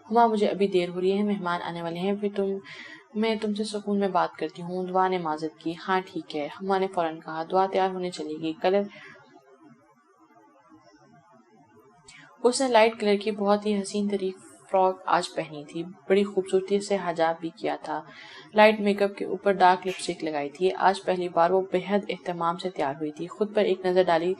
[SPEAKER 1] ہما مجھے ابھی دیر ہو رہی ہے، مہمان آنے والے ہیں، پھر میں تم سے سکون میں بات کرتی ہوں۔ دعا نے معذرت کی۔ ہاں ٹھیک ہے، ہما نے فوراً کہا۔ دعا تیار ہونے چلی گئی۔ اس نے لائٹ کلر کی بہت ہی حسین ترین فراک آج پہنی تھی، بڑی خوبصورتی سے حجاب بھی کیا تھا، لائٹ میک اپ کے اوپر ڈارک لپسٹک لگائی تھی۔ آج پہلی بار وہ بے حد اہتمام سے تیار ہوئی تھی۔ خود پر ایک نظر ڈالی،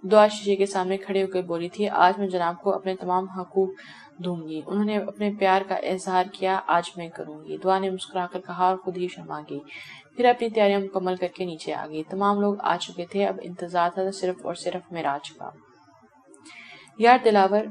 [SPEAKER 1] دعا شیشے کے سامنے کھڑے ہو کر بولی تھی، آج میں جناب کو اپنے تمام حقوق دوں گی۔ انہوں نے اپنے پیار کا اظہار کیا، آج میں کروں گی۔ دعا نے مسکرا کر کہا اور خود ہی شرما گئی۔ پھر اپنی تیاریاں مکمل کر کے نیچے آ گئی۔ تمام لوگ آ چکے تھے، اب انتظار تھا صرف اور صرف مراج کا۔ یار دلاور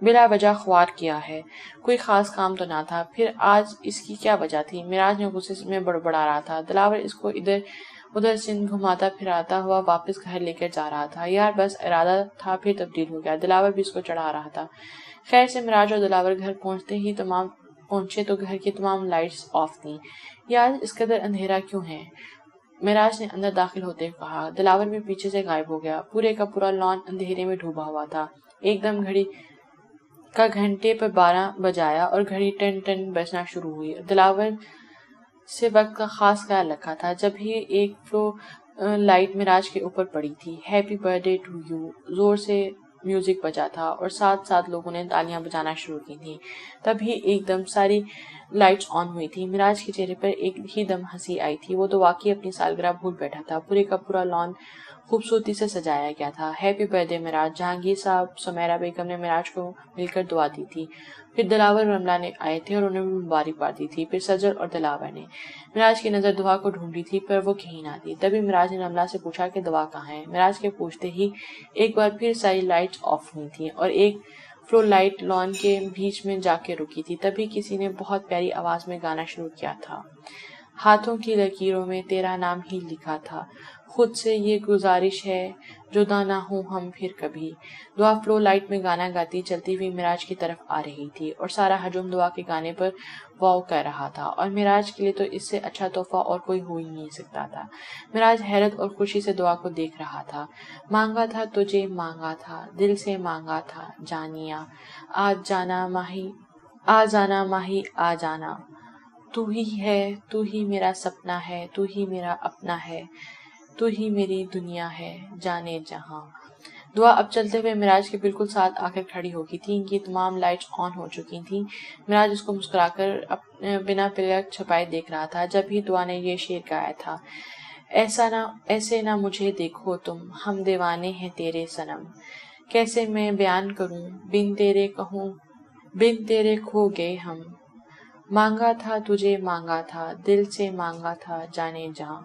[SPEAKER 1] بلا وجہ خوار کیا ہے، کوئی خاص کام تو نہ تھا، پھر آج اس کی کیا وجہ تھی؟ مراج نے غصے میں بڑبڑا رہا تھا۔ دلاور اس کو ادھر سندھ گھماتا پھراتا ہوا واپس گھر لے کر جا رہا تھا۔ یار بس ارادہ تھا پھر تبدیل ہو گیا۔ دلاور بھی اس کو چڑھا رہا تھا۔ خیر سے مراج اور دلاور گھر پہنچے تو گھر کی تمام لائٹس آف تھیں۔ یار اس قدر اندھیرا کیوں ہے؟ مراج نے اندر داخل ہوتے ہوئے کہا۔ دلاور بھی پیچھے سے غائب ہو گیا۔ پورے کا پورا لان اندھیرے میں ڈوبا ہوا تھا۔ ایک دم گھڑی کا گھنٹے پر 12 بجایا اور گھڑی ٹن ٹن بجنا شروع ہوئی۔ دلاور سے وقت کا خاص خیال رکھا تھا۔ جب ہی ایک فلو لائٹ مراج کے اوپر پڑی تھی، ہیپی برتھ ڈے ٹو یو زور سے میوزک بجا تھا اور ساتھ ساتھ لوگوں نے تالیاں بجانا شروع کی تھیں۔ تب ہی ایک دم ساری لائٹس آن ہوئی تھی۔ مراج کے چہرے پر ایک ہی دم ہنسی آئی تھی۔ وہ تو واقعی اپنی سالگرہ بھول بیٹھا تھا۔ پورے کا پورا لان خوبصورتی سے سجایا گیا تھا۔ Happy birth day Meraj. Jahangir صاحب، سمیرہ بیگم نے مراج کو مل کر دعا دی تھی۔ پھر دلاور اور رملہ نے آئے تھے اور انہوں نے مبارکباد دی تھی۔ پھر سجل اور دلاور نے۔ مراج کی نظر دعا کو ڈھونڈ رہی تھی پر وہ کہیں نہ تھی۔ تبھی مراج نے رملہ سے پوچھا کہ دعا کہاں ہے؟ مراج کے پوچھتے ہی ایک بار پھر ساری لائٹس آف ہوئی تھیں اور ایک فلو لائٹ لان کے بیچ میں جا کے رکی تھی۔ تبھی کسی نے بہت پیاری آواز میں گانا شروع کیا تھا۔ ہاتھوں کی لکیروں میں تیرا نام ہی لکھا تھا، خود سے یہ گزارش ہے جدا نہ ہوں ہم پھر کبھی۔ دعا فلو لائٹ میں گانا گاتی چلتی ہوئی مراج کی طرف آ رہی تھی اور سارا ہجوم دعا کے گانے پر واو کر رہا تھا، اور مراج کے لیے تو اس سے اچھا تحفہ اور کوئی ہو ہی نہیں سکتا تھا۔ مراج حیرت اور خوشی سے دعا کو دیکھ رہا تھا۔ مانگا تھا تجھے، مانگا تھا دل سے، مانگا تھا جانیا، آج جانا ماہی آ جانا ماہی آ جانا، تو ہی ہے، تو ہی میرا سپنا ہے، تو ہی میرا اپنا ہے، تو ہی میری دنیا ہے جانے جہاں۔ دعا اب چلتے ہوئے معراج کے بالکل ساتھ آ کر کھڑی ہو گئی تھی۔ ان کی تمام لائٹس آن ہو چکی تھیں۔ معراج اس کو مسکرا کر بنا پلک چھپائے دیکھ رہا تھا۔ جب ہی دعا نے یہ شعر گایا تھا، ایسے نہ مجھے دیکھو تم، ہم دیوانے ہیں تیرے صنم، کیسے میں بیان کروں، بن تیرے کہوں، بن تیرے کھو گئے ہم، مانگا تھا تجھے مانگا تھا، دل سے مانگا تھا جانے جہاں۔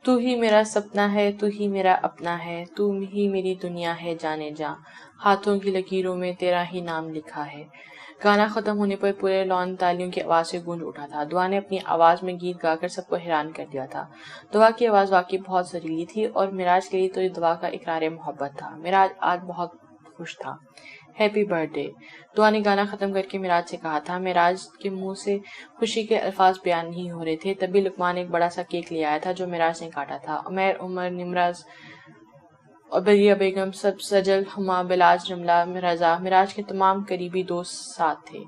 [SPEAKER 1] تو ہی میرا سپنا ہے، تو ہی میرا اپنا ہے، تو ہی میری دنیا ہے جانے جہاں، ہاتھوں کی لکیروں میں تیرا ہی نام لکھا ہے۔ گانا ختم ہونے پر پورے لان تالیوں کی آواز سے گونج اٹھا تھا۔ دعا نے اپنی آواز میں گیت گا کر سب کو حیران کر دیا تھا۔ دعا کی آواز واقعی بہت زہریلی تھی اور معراج کے لیے تو یہ دعا کا اقرار محبت تھا۔ معراج آج بہت خوش تھا۔ ہیپی برتھ ڈے، دعا نے گانا ختم کر کے معراج سے کہا تھا۔ معراج کے منہ سے خوشی کے الفاظ بیان نہیں ہو رہے تھے۔ تبھی لقمان ایک بڑا سا کیک لے آیا تھا جو معراج نے کاٹا تھا۔ عمیر، عمر، نمراز اور بریہ بیگم، سب، سجل، ہما، بلاج، رملہ، رضا، معراج کے تمام قریبی دوست ساتھ تھے۔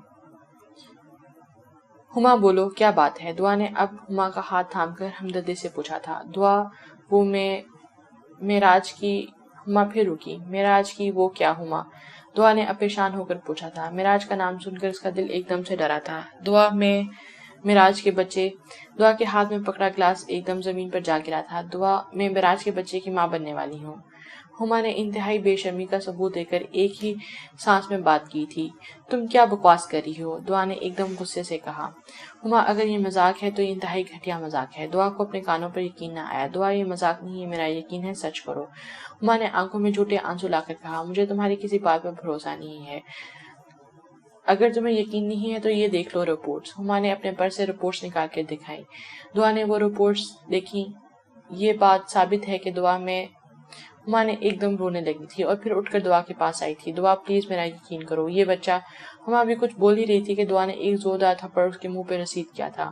[SPEAKER 1] ہما بولو کیا بات ہے؟ دعا نے اب ہما کا ہاتھ تھام کر ہمدردی سے پوچھا تھا۔ دعا وہ معراج کی، ہما پھر رکی۔ معراج کی وہ کیا ہما؟ دعا نے اب پریشان ہو کر پوچھا تھا۔ معراج کا نام سن کر اس کا دل ایک دم سے ڈرا تھا۔ دعا میں معراج کے بچے، دعا کے ہاتھ میں پکڑا گلاس ایک دم زمین پر جا گرا تھا۔ دعا میں معراج کے بچے کی ماں بننے والی ہوں۔ ہما نے انتہائی بے شرمی کا ثبوت دے کر ایک ہی سانس میں بات کی تھی۔ تم کیا بکواس کر رہی ہو؟ دعا نے ایک دم غصے سے کہا۔ ہما اگر یہ مذاق ہے تو یہ انتہائی گھٹیا مذاق ہے۔ دعا کو اپنے کانوں پر یقین نہ آیا۔ دعا یہ مذاق نہیں ہے، میرا یقین ہے، سچ کرو۔ ہما نے آنکھوں میں جھوٹے آنسو لا کر کہا، مجھے تمہاری کسی بات پر بھروسہ نہیں ہے۔ اگر تمہیں یقین نہیں ہے تو یہ دیکھ لو رپورٹس۔ ہما نے اپنے پرس سے رپورٹس نکال کر دکھائی۔ دعا نے وہ رپورٹس دیکھی۔ یہ بات ثابت ہے کہ ہما نے ایک دم رونے لگی تھی اور پھر اٹھ کر دعا کے پاس آئی تھی۔ دعا پلیز میرا یقین کرو، یہ بچہ۔ ہما بھی کچھ بول ہی رہی تھی کہ دعا نے ایک زوردار تھپڑ اس کے منہ پہ رسید کیا تھا۔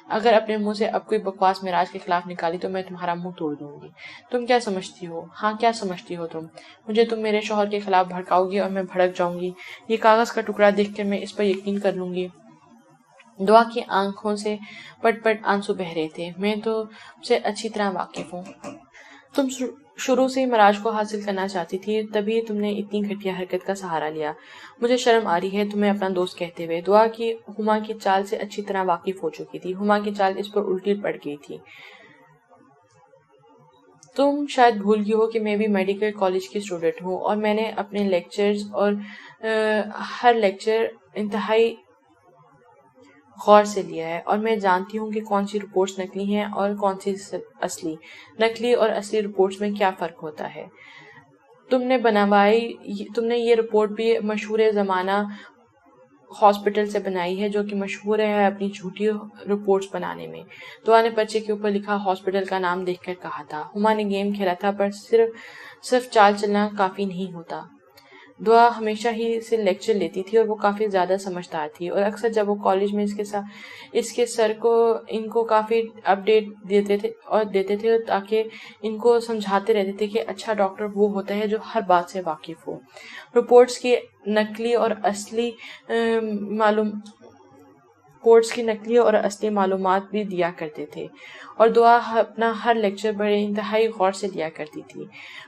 [SPEAKER 1] اگر اپنے منہ سے اب کوئی بکواس معراج کے خلاف نکالی تو میں تمہارا منہ توڑ دوں گی۔ تم کیا سمجھتی ہو؟ ہاں کیا سمجھتی ہو تم؟ مجھے تم میرے شوہر کے خلاف بھڑکاؤ گی اور میں بھڑک جاؤں گی۔ یہ کاغذ کا ٹکڑا دیکھ کر میں اس پر یقین کر لوں گی۔ دعا کی آنکھوں سے پٹ پٹ آنسو بہہ رہے تھے۔ میں تو سے اچھی طرح واقف ہوں۔ تم شروع سے معراج کو حاصل کرنا چاہتی تھی، تبھی تم نے اتنی گھٹیا حرکت کا سہارا لیا۔ مجھے شرم آ رہی ہے تمہیں اپنا دوست کہتے ہوئے۔ دعا کی ہما کی چال سے اچھی طرح واقف ہو چکی تھی۔ ہما کی چال اس پر الٹی پڑ گئی تھی۔ تم شاید بھول گئی ہو کہ میں بھی میڈیکل کالج کی اسٹوڈنٹ ہوں اور میں نے اپنے لیکچرز اور ہر لیکچر انتہائی غور سے لیا ہے اور میں جانتی ہوں کہ کون سی رپورٹس نکلی ہیں اور کون سی اصلی۔ نکلی اور اصلی رپورٹس میں کیا فرق ہوتا ہے؟ تم نے یہ رپورٹ بھی مشہور زمانہ ہاسپٹل سے بنائی ہے جو کہ مشہور ہے اپنی جھوٹی رپورٹس بنانے میں۔ دعا نے پرچے کے اوپر لکھا ہاسپٹل کا نام دیکھ کر کہا تھا۔ ہما نے گیم کھیلا تھا پر صرف چال چلنا کافی نہیں ہوتا۔ دعا ہمیشہ ہی سے لیکچر لیتی تھی اور وہ کافی زیادہ سمجھدار تھی اور اکثر جب وہ کالج میں اس کے سر کو ان کو کافی اپ ڈیٹ دیتے تھے تاکہ ان کو سمجھاتے رہتے تھے کہ اچھا ڈاکٹر وہ ہوتا ہے جو ہر بات سے واقف ہو۔ رپورٹس کی نقلی اور اصلی معلومات بھی دیا کرتے تھے اور دعا اپنا ہر لیکچر بڑے انتہائی غور سے لیا کرتی تھی۔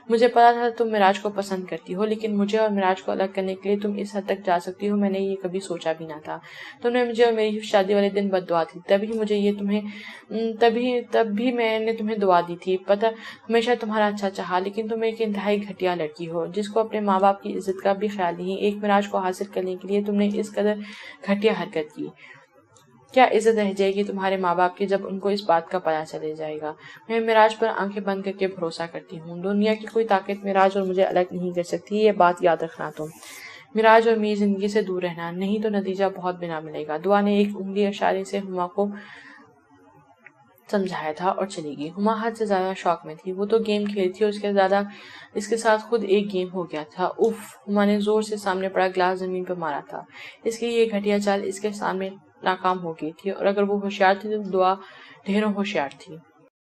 [SPEAKER 1] مجھے پتا تھا تم معراج کو پسند کرتی ہو، لیکن مجھے اور معراج کو الگ کرنے کے لیے تم اس حد تک جا سکتی ہو میں نے یہ کبھی سوچا بھی نہ تھا۔ تم نے مجھے اور میری شادی والے دن بد دعا دی، تب بھی میں نے تمہیں دعا دی تھی۔ پتہ ہمیشہ تمہارا اچھا چاہا، لیکن تم ایک انتہائی گھٹیا لڑکی ہو جس کو اپنے ماں باپ کی عزت کا بھی خیال نہیں۔ ایک معراج کو حاصل کرنے کے لیے تم نے اس قدر گھٹیا حرکت کی۔ کیا عزت رہ جائے گی تمہارے ماں باپ کی جب ان کو اس بات کا پتہ چلے جائے گا؟ میں معراج پر آنکھیں بند کر کے بھروسہ کرتی ہوں۔ دنیا کی کوئی طاقت معراج اور مجھے الگ نہیں کر سکتی، یہ بات یاد رکھنا تم۔ معراج اور میری زندگی سے دور رہنا، نہیں تو نتیجہ بہت بنا ملے گا۔ دعا نے ایک انگلی اشارے سے ہما کو سمجھایا تھا اور چلی گئی۔ ہما حد سے زیادہ شوق میں تھی۔ وہ تو گیم کھیلی تھی اور اس کے ساتھ خود ایک گیم ہو گیا تھا۔ اف! ہما نے زور سے سامنے پڑا گلاس زمین پر مارا تھا۔ اس کی یہ گھٹیا چال اس کے سامنے ناکام ہو گئی تھی اور اگر وہ ہوشیار تھی تو دعا ڈھیروں ہوشیار تھی۔